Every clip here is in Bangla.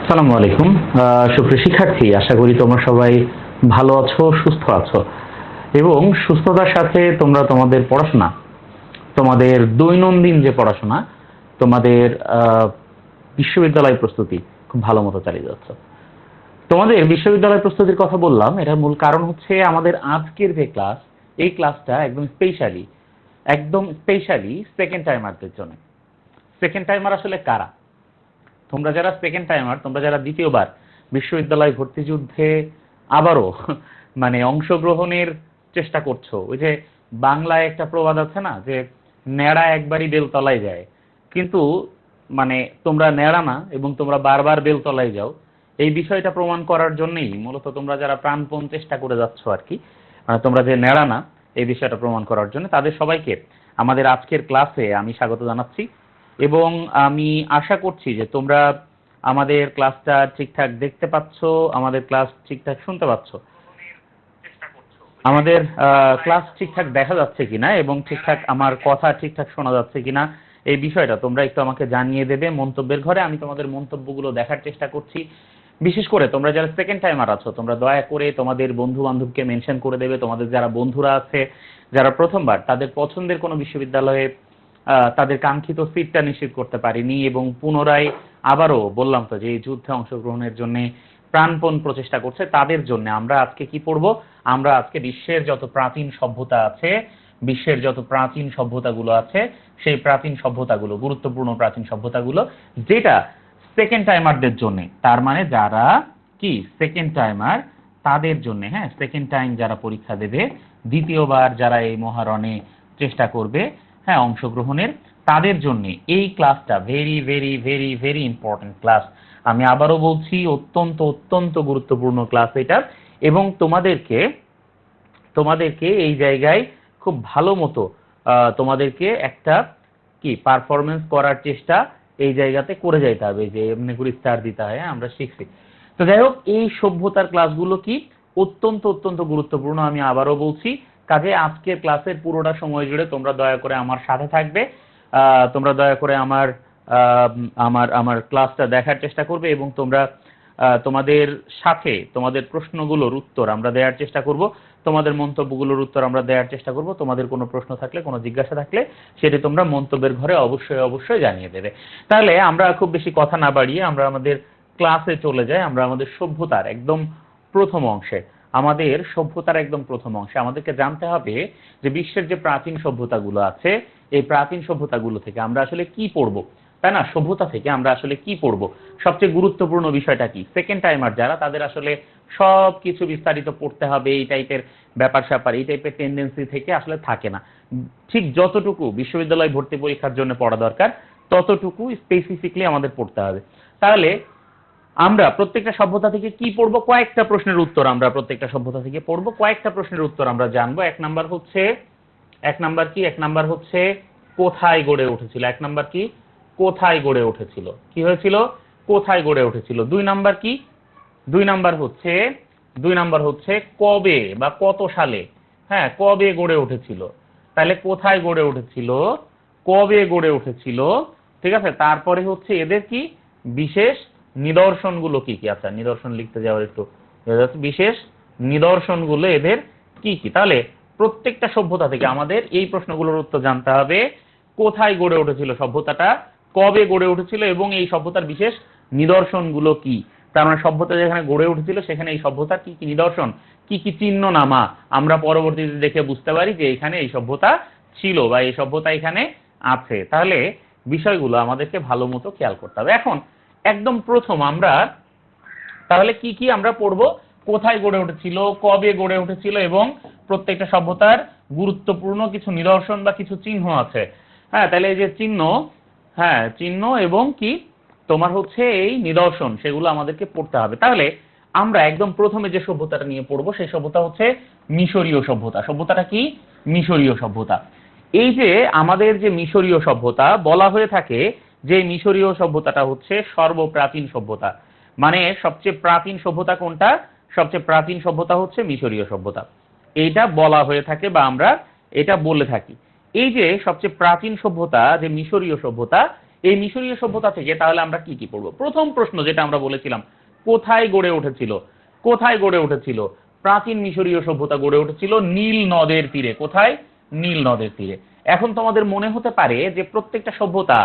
আসসালামু আলাইকুম। সুপ্রিয় শিক্ষার্থী, আশা করি তোমরা সবাই ভালো আছো, সুস্থ আছো এবং সুস্থতার সাথে তোমরা তোমাদের পড়াশোনা, তোমাদের দৈনন্দিন যে পড়াশোনা, তোমাদের বিশ্ববিদ্যালয় প্রস্তুতি খুব ভালো মতো চালিয়ে যাচ্ছ। তোমাদের বিশ্ববিদ্যালয় প্রস্তুতির কথা বললাম, এটার মূল কারণ হচ্ছে আমাদের আজকের যে ক্লাস, এই ক্লাসটা একদম স্পেশালি সেকেন্ড টাইমারদের জন্য। সেকেন্ড টাইমার আসলে কারা? তোমরা যারা সেকেন্ড টাইমার, তোমরা যারা দ্বিতীয়বার বিশ্ববিদ্যালয় ভর্তি যুদ্ধে আবারও অংশগ্রহণের চেষ্টা করছো। ওই যে বাংলায় একটা প্রবাদ আছে না, যে ন্যাড়া একবারই বেলতলায় যায়, কিন্তু তোমরা ন্যাড়া না এবং তোমরা বারবার বেলতলায় যাও। এই বিষয়টা প্রমাণ করার জন্যই মূলত তোমরা যারা প্রাণপণ চেষ্টা করে যাচ্ছ আর কি, তোমরা যে ন্যাড়া না, এই বিষয়টা প্রমাণ করার জন্য তাদের সবাইকে আমাদের আজকের ক্লাসে আমি স্বাগত জানাচ্ছি এবং আমি আশা করছি যে তোমরা আমাদের ক্লাসটা ঠিকঠাক দেখতে পাচ্ছ, আমাদের ক্লাস ঠিকঠাক শুনতে পাচ্ছ, আমাদের ক্লাস ঠিকঠাক দেখা যাচ্ছে কিনা এবং ঠিকঠাক আমার কথা ঠিকঠাক শোনা যাচ্ছে কিনা, এই বিষয়টা তোমরা একটু আমাকে জানিয়ে দেবে মন্তব্যের ঘরে। আমি তোমাদের মন্তব্যগুলো দেখার চেষ্টা করছি। বিশেষ করে তোমরা যারা সেকেন্ড টাইমার আছো, তোমরা দয়া করে তোমাদের বন্ধু বান্ধবকে মেনশন করে দেবে। তোমাদের যারা বন্ধুরা আছে, যারা প্রথমবার তাদের পছন্দের কোনো বিশ্ববিদ্যালয়ে তাদের কাঙ্ক্ষিত সিটটা নিশ্চিত করতে পারেনি এবং পুনরায় আবারও বললাম তো যে এই যুদ্ধে অংশগ্রহণের জন্য প্রাণপণ প্রচেষ্টা করছে, তাদের জন্য আমরা আজকে কি পড়ব? আমরা আজকে বিশ্বের যত প্রাচীন সভ্যতা আছে, বিশ্বের যত প্রাচীন সভ্যতাগুলো আছে, সেই প্রাচীন সভ্যতাগুলো, গুরুত্বপূর্ণ প্রাচীন সভ্যতাগুলো, যেটা সেকেন্ড টাইমারদের জন্য, তার মানে যারা কি সেকেন্ড টাইমার তাদের জন্য, হ্যাঁ, সেকেন্ড টাইম যারা পরীক্ষা দেবে, দ্বিতীয়বার যারা এই মহারণে চেষ্টা করবে, হ্যাঁ, অংশগ্রহণের, তাদের জন্য এই ক্লাসটা very very very very important class. আমি আবারও বলছি, অত্যন্ত অত্যন্ত গুরুত্বপূর্ণ ক্লাস এটা এবং তোমাদেরকে তোমাদেরকে এই জায়গায় খুব ভালো মতো তোমাদেরকে একটা কি পারফরমেন্স করার চেষ্টা এই জায়গাতে করে যাইতে হবে, যে এমনি করে স্টার দিতে হয়, আমরা শিখছি। তো যাই হোক, এই সভ্যতার ক্লাসগুলো কি অত্যন্ত অত্যন্ত গুরুত্বপূর্ণ, আমি আবারও বলছি। কাজে আজকের ক্লাসের পুরোটা সময় জুড়ে তোমরা দয়া করে আমার সাথে থাকবে, তোমরা দয়া করে আমার আমার আমার ক্লাসটা দেখার চেষ্টা করবে এবং তোমরা তোমাদের সাথে তোমাদের প্রশ্নগুলোর উত্তর আমরা দেওয়ার চেষ্টা করব, তোমাদের মন্তব্যগুলোর উত্তর আমরা দেওয়ার চেষ্টা করব। তোমাদের কোনো প্রশ্ন থাকলে, কোনো জিজ্ঞাসা থাকলে সেটি তোমরা মন্তব্যের ঘরে অবশ্যই অবশ্যই জানিয়ে দেবে। তাহলে আমরা খুব বেশি কথা না বাড়িয়ে আমরা আমাদের ক্লাসে চলে যাই। আমরা আমাদের সভ্যতার একদম প্রথম অংশে, আমাদেরকে জানতে হবে যে বিশ্বের যে প্রাচীন সভ্যতাগুলো আছে, এই প্রাচীন সভ্যতাগুলো থেকে আমরা আসলে কি পড়বো, তাই না? সভ্যতা থেকে আমরা আসলে কি পড়বো, সবচেয়ে গুরুত্বপূর্ণ বিষয়টা কি? সেকেন্ড টাইমার যারা, তাদের আসলে সব কিছু বিস্তারিত পড়তে হবে, এই টাইপের ব্যাপার স্যাপার, এই টাইপের টেন্ডেন্সি থেকে আসলে থাকে না। ঠিক যতটুকু বিশ্ববিদ্যালয় ভর্তি পরীক্ষার জন্য পড়া দরকার, ততটুকু স্পেসিফিকলি আমাদের পড়তে হবে। তাহলে আমরা প্রত্যেকটা সভ্যতা থেকে কি পড়বো? কয়েকটা প্রশ্নের উত্তর আমরা প্রত্যেকটা সভ্যতা থেকে পড়বো, কয়েকটা প্রশ্নের উত্তর আমরা জানবো। এক নাম্বার হচ্ছে কোথায় গড়ে উঠেছিল। এক নাম্বার কি? কোথায় গড়ে উঠেছিল, কি হয়েছিল, কোথায় গড়ে উঠেছিল। দুই নাম্বার হচ্ছে কবে বা কত সালে, হ্যাঁ, কবে গড়ে উঠেছিল। তাহলে কোথায় গড়ে উঠেছিল, কবে গড়ে উঠেছিল, ঠিক আছে। তারপরে হচ্ছে এদের কি বিশেষ নিদর্শনগুলো কি কি। আচ্ছা, নিদর্শন লিখতে যাওয়ার একটু বিশেষ নিদর্শনগুলো এদের কি কি। তাহলে প্রত্যেকটা সভ্যতা থেকে আমাদের এই প্রশ্নগুলোর উত্তর জানতে হবে। কোথায় গড়ে উঠেছিল সভ্যতাটা, কবে গড়ে উঠেছিল এবং এই সভ্যতার বিশেষ নিদর্শনগুলো কি। তার মানে সভ্যতা যেখানে গড়ে উঠেছিল সেখানে এই সভ্যতার কি কি নিদর্শন, কি কি চিহ্ন নামা আমরা পরবর্তীতে দেখে বুঝতে পারি যে এখানে এই সভ্যতা ছিল বা এই সভ্যতা এখানে আছে। তাহলে বিষয়গুলো আমাদেরকে ভালো মতো খেয়াল করতে হবে। এখন একদম প্রথম আমরা তাহলে কি কি আমরা পড়বো? কোথায় গড়ে উঠেছিল, কবে গড়ে উঠেছিল এবং প্রত্যেকটা সভ্যতার গুরুত্বপূর্ণ কিছু নিদর্শন বা কিছু চিহ্ন আছে। হ্যাঁ, তাহলে এই যে চিহ্ন, হ্যাঁ, চিহ্ন এবং কি তোমার হচ্ছে এই নিদর্শন, সেগুলো আমাদেরকে পড়তে হবে। তাহলে আমরা একদম প্রথমে যে সভ্যতাটা নিয়ে পড়বো সেই সভ্যতা হচ্ছে মিশরীয় সভ্যতা। সভ্যতাটা কি? মিশরীয় সভ্যতা। এই যে আমাদের যে মিশরীয় সভ্যতা বলা হয়ে থাকে, যে মিশরীয় সভ্যতাটা হচ্ছে সর্বপ্রাচীন সভ্যতা। মানে সবচেয়ে প্রাচীন সভ্যতা কোনটা? সবচেয়ে প্রাচীন সভ্যতা হচ্ছে মিশরীয় সভ্যতা। এইটা বলা হয়ে থাকে বা আমরা এটা বলে থাকি। এই যে সবচেয়ে প্রাচীন সভ্যতা, যে মিশরীয় সভ্যতা, এই মিশরীয় সভ্যতা থেকে তাহলে আমরা কি কি পড়বো? প্রথম প্রশ্ন যেটা আমরা বলেছিলাম, কোথায় গড়ে উঠেছিল? কোথায় গড়ে উঠেছিল? প্রাচীন মিশরীয় সভ্যতা গড়ে উঠেছিল নীল নদের তীরে। কোথায়? নীল নদের তীরে। এখন তোমাদের মনে হতে পারে যে প্রত্যেকটা সভ্যতা,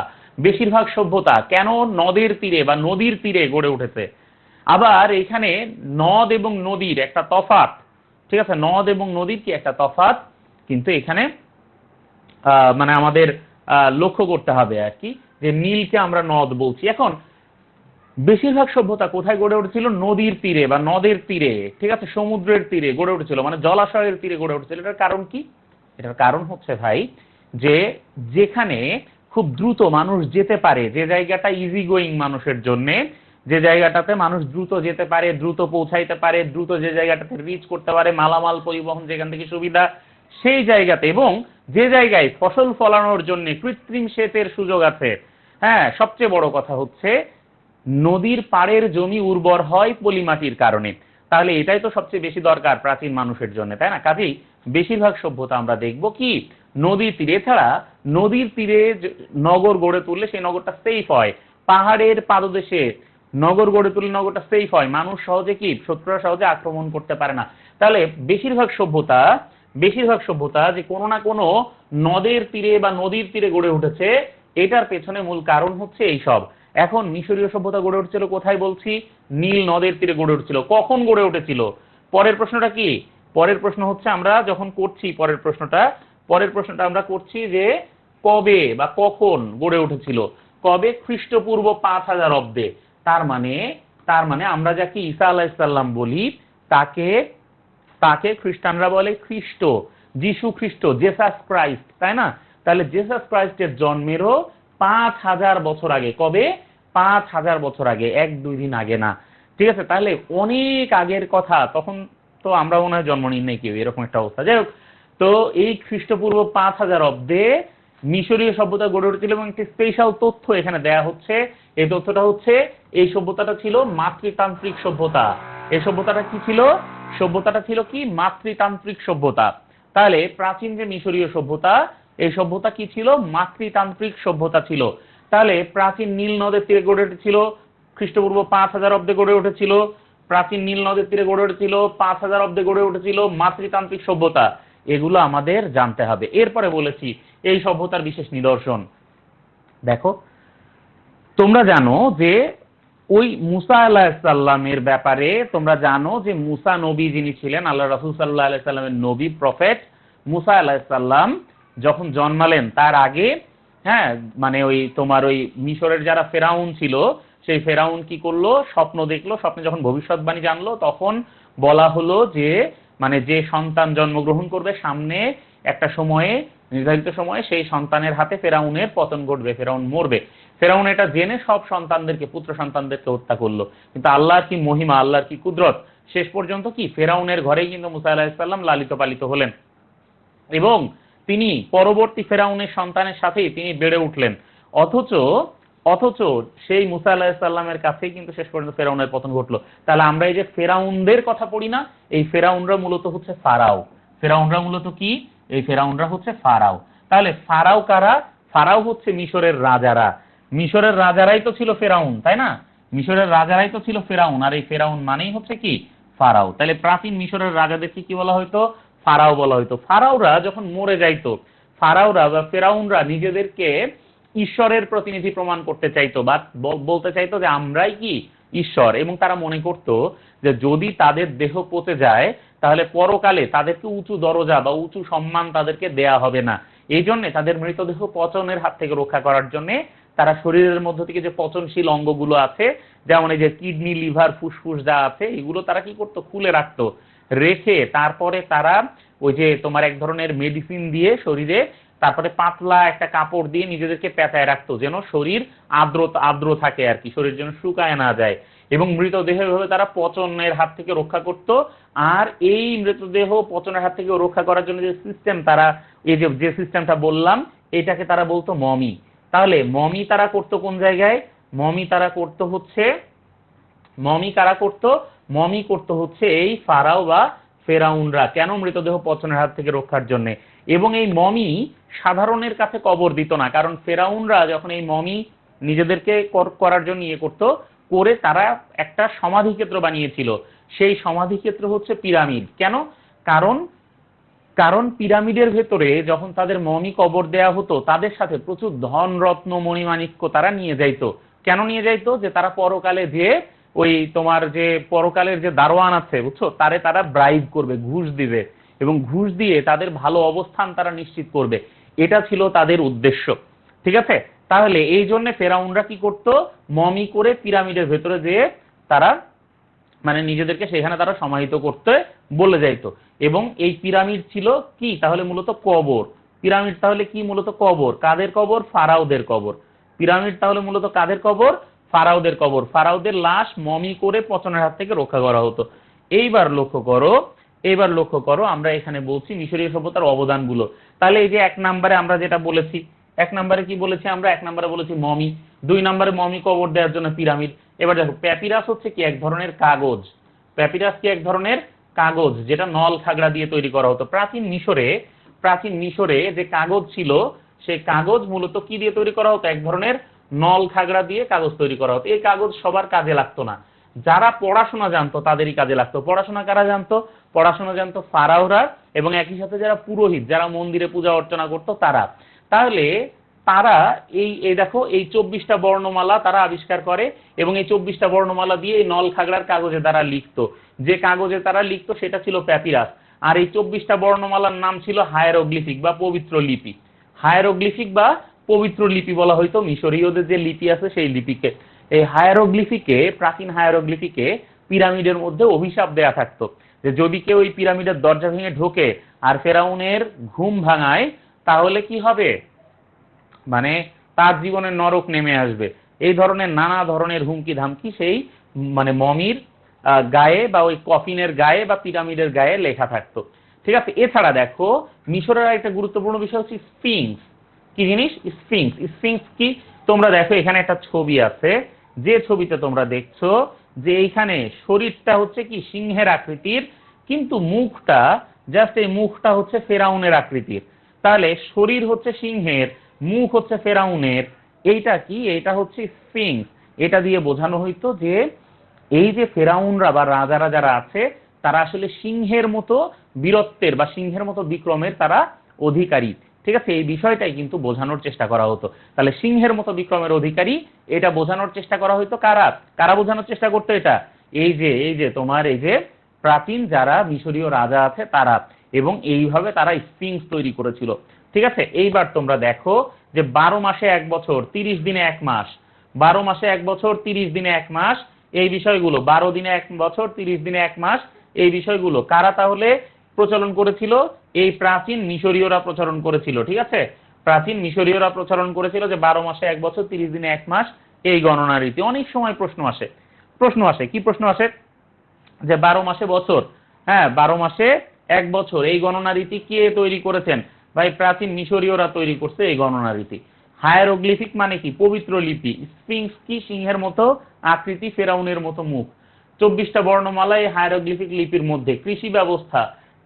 বেশিরভাগ সভ্যতা কেন নদের তীরে বা নদীর তীরে গড়ে উঠেছে? আবার এখানে নদ এবং নদীর একটা তফাৎ, ঠিক আছে, নদ এবং নদীর কি একটা তফাৎ কিন্তু এখানে মানে আমাদের লক্ষ্য করতে হবে আর কি, যে নীলকে আমরা নদ বলছি। এখন বেশিরভাগ সভ্যতা কোথায় গড়ে উঠেছিল? নদীর তীরে বা নদের তীরে, ঠিক আছে, সমুদ্রের তীরে গড়ে উঠেছিল, মানে জলাশয়ের তীরে গড়ে উঠেছিল। এটার কারণ কি? এটার কারণ হচ্ছে ভাই, যে যেখানে খুব দ্রুত মানুষ যেতে পারে, যে জায়গাটা ইজি গোয়িং মানুষের জন্য, যে জায়গাটাতে মানুষ দ্রুত যেতে পারে, দ্রুত পৌঁছাইতে পারে, দ্রুত যে জায়গাটাতে রিচ করতে পারে, মালামাল পরিবহন যেখান থেকে সুবিধা, সেই জায়গাতে, এবং যে জায়গায় ফসল ফলানোর জন্য কৃত্রিম সেচের সুযোগ আছে। হ্যাঁ, সবচেয়ে বড় কথা হচ্ছে নদীর পাড়ের জমি উর্বর হয় পলিমাটির কারণে। তাহলে এটাই তো সবচেয়ে বেশি দরকার প্রাচীন মানুষের জন্য, তাই না? কাজেই বেশিরভাগ সভ্যতা আমরা দেখব কি নদীর তীরে। এছাড়া নদীর তীরে নগর গড়ে তুললে সেই নগরটা সেফ হয়। পাহাড়ের পাদদেশে নগর গড়ে তুললে নগরটা সেফ হয়, মানুষ সহজে কি, শত্রুরা সহজে আক্রমণ করতে পারে না। তাহলে বেশিরভাগ সভ্যতা যে কোনো না কোনো নদের তীরে বা নদীর তীরে গড়ে উঠেছে, এটার পেছনে মূল কারণ হচ্ছে এইসব। এখন মিশরীয় সভ্যতা গড়ে উঠছিল কোথায় বলছি? নীল নদের তীরে গড়ে উঠছিল। কখন গড়ে উঠেছিল? পরের প্রশ্নটা কি? পরের প্রশ্ন হচ্ছে আমরা যখন করছি পরের প্রশ্নটা আমরা করছি যে কবে বা কখন গড়ে উঠেছিল। কবে? খ্রিস্টপূর্ব 5000 অব্দে। তার মানে আমরা যাকে ঈসা আলাইহিসসালাম বলি, তাকে খ্রিস্টানরা বলে খ্রিস্ট, যিশু খ্রিস্ট, জেসাস ক্রাইস্ট, তাই না? তাহলে জেসাস ক্রাইস্টের জন্মেরও 5000 বছর আগে। কবে? 5000 বছর আগে, 1-2 দিন আগে না, ঠিক আছে? তাহলে অনেক আগের কথা, তখন তো আমরা মনে হয় জন্ম নিই নাই কেউ, এরকম একটা অবস্থা। যাই হোক, তো এই খ্রিস্টপূর্ব 5000 অব্দে মিশরীয় সভ্যতা গড়ে উঠেছিল, এবং একটি স্পেশাল তথ্য এখানে দেয়া হচ্ছে। এই তথ্যটা হচ্ছে এই সভ্যতাটা ছিল মাতৃতান্ত্রিক সভ্যতা। এই সভ্যতাটা কি ছিল? সভ্যতাটা ছিল কি? মাতৃতান্ত্রিক সভ্যতা। তাহলে প্রাচীন যে মিশরীয় সভ্যতা, এই সভ্যতা কি ছিল? মাতৃতান্ত্রিক সভ্যতা ছিল। তাহলে প্রাচীন নীল নদের তীরে গড়ে উঠেছিল, খ্রিস্টপূর্ব 5000 অব্দে গড়ে উঠেছিল। প্রাচীন নীল নদের তীরে গড়ে উঠেছিল, 5000 অব্দে গড়ে উঠেছিল মাতৃতান্ত্রিক সভ্যতা। এগুলো আমাদের জানতে হবে। এরপরে বলেছি এই সভ্যতার বিশেষ নিদর্শন। দেখো, তোমরা জানো যে ওই মুসা আলাইহিস সালামের ব্যাপারে তোমরা জানো যে মুসা নবী যিনি ছিলেন, আল্লাহ রাসূল সাল্লাল্লাহু আলাইহি সাল্লামের নবী, প্রফেট মুসা আলাইহিস সালাম যখন জন্মালেন তার আগে, হ্যাঁ, মানে ওই তোমার ওই মিশরের যারা ফেরাউন ছিল, সেই ফেরাউন কি করলো? স্বপ্ন দেখলো। স্বপ্নে যখন ভবিষ্যৎবাণী জানলো, তখন বলা হলো যে মানে যে সন্তান জন্মগ্রহণ করবে সামনে একটা সময়ে, নির্ধারিত সময়ে, সেই সন্তানের হাতে ফেরাউনের পতন ঘটবে, ফেরাউন মরবে। ফেরাউন এটা জেনে সব সন্তানদেরকে, পুত্র সন্তানদেরকে হত্যা করলো। কিন্তু আল্লাহর কি মহিমা, আল্লাহর কি কুদরত, শেষ পর্যন্ত কি ফেরাউনের ঘরেই কিন্তু মুসা আলাইহিস সালাম লালিত পালিত হলেন, এবং তিনি পরবর্তী ফেরাউনের সন্তানের সাথেই তিনি বেড়ে উঠলেন। অথচ সেই মুসা আলাইহিস সালামের কাছেই কিন্তু শেষ পর্যন্ত ফেরাউনের পতন ঘটলো। তাহলে আমরা এই যে ফেরাউনদের কথা পড়ি না, এই ফেরাউনরা মূলত হচ্ছে ফারাও। ফেরাউনরা মূলত কি? এই ফেরাউনরা হচ্ছে ফারাও। তাহলে ফারাও কারা? ফারাও হচ্ছে মিশরের রাজারা। মিশরের রাজারাই তো ছিল ফেরাউন, তাই না? মিশরের রাজারাই তো ছিল ফেরাউন, আর এই ফেরাউন মানেই হচ্ছে কি? ফারাও। তাহলে প্রাচীন মিশরের রাজাদেরকে কি বলা হয়তো? ফারাও বলা হয়তো। ফারাওরা যখন মরে যাইতো, ফারাওরা বা ফেরাউনরা নিজেদেরকে ঈশ্বরের প্রতিনিধি প্রমাণ করতে চাইতো, বা বলতে চাইতো যে আমরাই কি ঈশ্বর, এবং তারা মনে করত যে যদি তাদের দেহ পচে যায় তাহলে পরকালে তাদেরকে উঁচু দরজা বা উঁচু সম্মান তাদেরকে দেয়া হবে না। এই জন্য তাদের মৃতদেহ পচনের হাত থেকে রক্ষা করার জন্য তারা শরীরের মধ্য থেকে যে পচনশীল অঙ্গগুলো আছে, যেমন এই যে কিডনি, লিভার, ফুসফুস যা আছে, এগুলো তারা কি করতো? খুলে রাখতো। রেখে তারপরে তারা ওই যে তোমার এক ধরনের মেডিসিন দিয়ে শরীরে, তারপরে পাতলা একটা কাপড় দিয়ে নিজেদেরকে পেঁচায় রাখতো, যেন শরীর আর্দ্র থাকে আর কি, শরীর যেন শুকায় না যায়। এবং মৃতদেহ ভাবে তারা পচনের হাত থেকে রক্ষা করত। আর এই মৃতদেহ পচনের হাত থেকে রক্ষা করার জন্য যে সিস্টেম, তারা এই যে সিস্টেমটা বললাম, এটাকে তারা বলতো মমি। তাহলে মমি তারা করতো কোন জায়গায়? মমি তারা করতো হচ্ছে, মমি কারা করতো? মমি করতো হচ্ছে এই ফারাও বা ফেরাউনরা। কেন? মৃতদেহ পচনের হাত থেকে রক্ষার জন্য। এবং এই মমি সাধারণের কাছে কবর দিত না, কারণ ফেরাউনরা যখন এই মমি নিজেদেরকে করার জন্য ইয়ে করতো, করে তারা একটা সমাধিক্ষেত্র বানিয়েছিল। সেই সমাধিক্ষেত্র হচ্ছে পিরামিড। কেন? কারণ কারণ পিরামিডের ভেতরে যখন তাদের মমি কবর দেয়া হতো, তাদের সাথে প্রচুর ধন রত্ন মণিমাণিক্য তারা নিয়ে যাইতো। কেন নিয়ে যাইতো? যে তারা পরকালে যে ওই তোমার যে পরকালের যে দারোয়ান আছে, বুঝছো, তারা ব্রাইব করবে, ঘুষ দিবে, এবং ঘুষ দিয়ে তাদের ভালো অবস্থান তারা নিশ্চিত করবে। এটা ছিল তাদের উদ্দেশ্য। ঠিক আছে? তাহলে এই জন্য ফেরাউনরা কি করতো? মমি করে পিরামিডের ভেতরে যেয়ে তারা মানে নিজেদেরকে সেখানে তারা সমাহিত করতে বলে যাইতো। এবং এই পিরামিড ছিল কি? তাহলে মূলত কবর। পিরামিড তাহলে কি? মূলত কবর। কাদের কবর? ফারাওদের কবর। পিরামিড তাহলে মূলত কাদের কবর? ফারাওদের কবর। ফারাওদের লাশ মমি করে পচনের হাত থেকে রক্ষা করা হতো। এইবার লক্ষ্য করো আমরা এখানে বলছি মিশরীয় সভ্যতার অবদানগুলো। তাহলে এই যে 1 নম্বরে আমরা যেটা বলেছি, 1 নম্বরে কি বলেছি আমরা? 1 নম্বরে বলেছি মমি, 2 নম্বরে মমি কবর দেওয়ার জন্য পিরামিড। এবার দেখো, প্যাপিরাস হচ্ছে কি? এক ধরনের কাগজ। প্যাপিরাস কি? এক ধরনের কাগজ, যেটা নল খাগড়া দিয়ে তৈরি করা হতো। প্রাচীন মিশরে যে কাগজ ছিল, সেই কাগজ মূলত কি দিয়ে তৈরি করা হতো? এক ধরনের নল খাগড়া দিয়ে কাগজ তৈরি করা হতো। এই কাগজ সবার কাজে লাগতো না, যারা পড়াশোনা জানতো তাদেরই কাজে লাগতো। পড়াশোনা কারা জানতো? পড়াশোনা জানতো ফারাওরা, এবং একই সাথে যারা পুরোহিত, যারা মন্দিরে পূজা অর্চনা করতো তারা। তাহলে তারা এই দেখো, এই 24টা বর্ণমালা তারা আবিষ্কার করে, এবং এই 24টা বর্ণমালা দিয়ে এই নল খাগড়ার কাগজে তারা লিখতো। যে কাগজে তারা লিখতো সেটা ছিল প্যাপিরাস। আর এই 24টা বর্ণমালার নাম ছিল হায়ারোগ্লিফিক বা পবিত্র লিপি। হায়ারোগ্লিফিক বা পবিত্র লিপি বলা হয়তো মিশরীয়দের যে লিপি আছে সেই লিপিকে। এই হায়ারোগ্লিফিকে, প্রাচীন হায়ারোগ্লিফিকে পিরামিডের মধ্যে অভিশাপ দেয়া থাকতো, যে যদি কেউ ওই পিরামিডের দরজা ভেঙে ঢোকে আর ফেরাউনের ঘুম ভাঙায়, তাহলে কি হবে? মানে তার জীবনে নরক নেমে আসবে। এই ধরনের নানা ধরনের হুমকি ধামকি সেই মানে মমির গায়ে বা ওই কফিনের গায়ে বা পিরামিডের গায়ে লেখা থাকতো। ঠিক আছে? এছাড়া দেখো, মিশরের একটা গুরুত্বপূর্ণ বিষয় হচ্ছে স্ফিংস। কি জিনিস? স্ফিংস। স্ফিংস কি? তোমরা দেখো এখানে একটা ছবি আছে, যে ছবিতে তোমরা দেখছো যে এইখানে শরীরটা হচ্ছে কি? সিংহের আকৃতির, কিন্তু মুখটা, জাস্ট এই মুখটা হচ্ছে ফেরাউনের আকৃতির। তাহলে শরীর হচ্ছে সিংহের, মুখ হচ্ছে ফেরাউনের। এইটা কি? এইটা হচ্ছে স্ফিংস। এটা দিয়ে বোঝানো হইতো যে এই যে ফেরাউনরা বা রাজারা যারা আছে, তারা আসলে সিংহের মতো বীরত্বের বা সিংহের মতো বিক্রমের তারা অধিকারী। ঠিক আছে? এই বিষয়টাই কিন্তু বোঝানোর চেষ্টা করা হতো। তাহলে সিংহের মতো বিক্রমের অধিকারী, এটা বোঝানোর চেষ্টা করা হইতো। কারা কারা বোঝানোর চেষ্টা করতো এটা? এই যে তোমার এই যে প্রাচীন যারা মিশরীয় রাজা আছে তারা, এবং এইভাবে তারা স্ফিংস তৈরি করেছিল। ঠিক আছে? এইবার তোমরা দেখো যে 12 মাসে 1 বছর 30 দিনে 1 মাস, 12 মাসে 1 বছর 30 দিনে 1 মাস, এই বিষয়গুলো 12 দিনে 1 বছর 30 দিনে 1 মাস, এই বিষয়গুলো কারা তাহলে প্রচলন করেছিল? এই প্রাচীন মিশরীয়রা প্রচলন করেছিল। ঠিক আছে? প্রাচীন মিশরীয়রা প্রচলন করেছিল যে 12 মাসে 1 বছর 30 দিনে 1 মাস এই গণনা রীতি। অনেক সময় প্রশ্ন আসে কি প্রশ্ন আসে? যে 12 মাসে বছর, হ্যাঁ 12 মাসে 1 বছর, এই গণনা রীতি কে তৈরি করেছেন? ভাই প্রাচীন মিশরীয়রা তৈরি করছে এই গণনা রীতি। হায়ারোগ্লিফিক মানে কি? পবিত্র লিপি। স্ফিংস কি? সিংহের মতো আকৃতি, ফেরাউনের মতো মুখ। 24টা বর্ণমালা এই হায়ারোগ্লিফিক লিপির মধ্যে।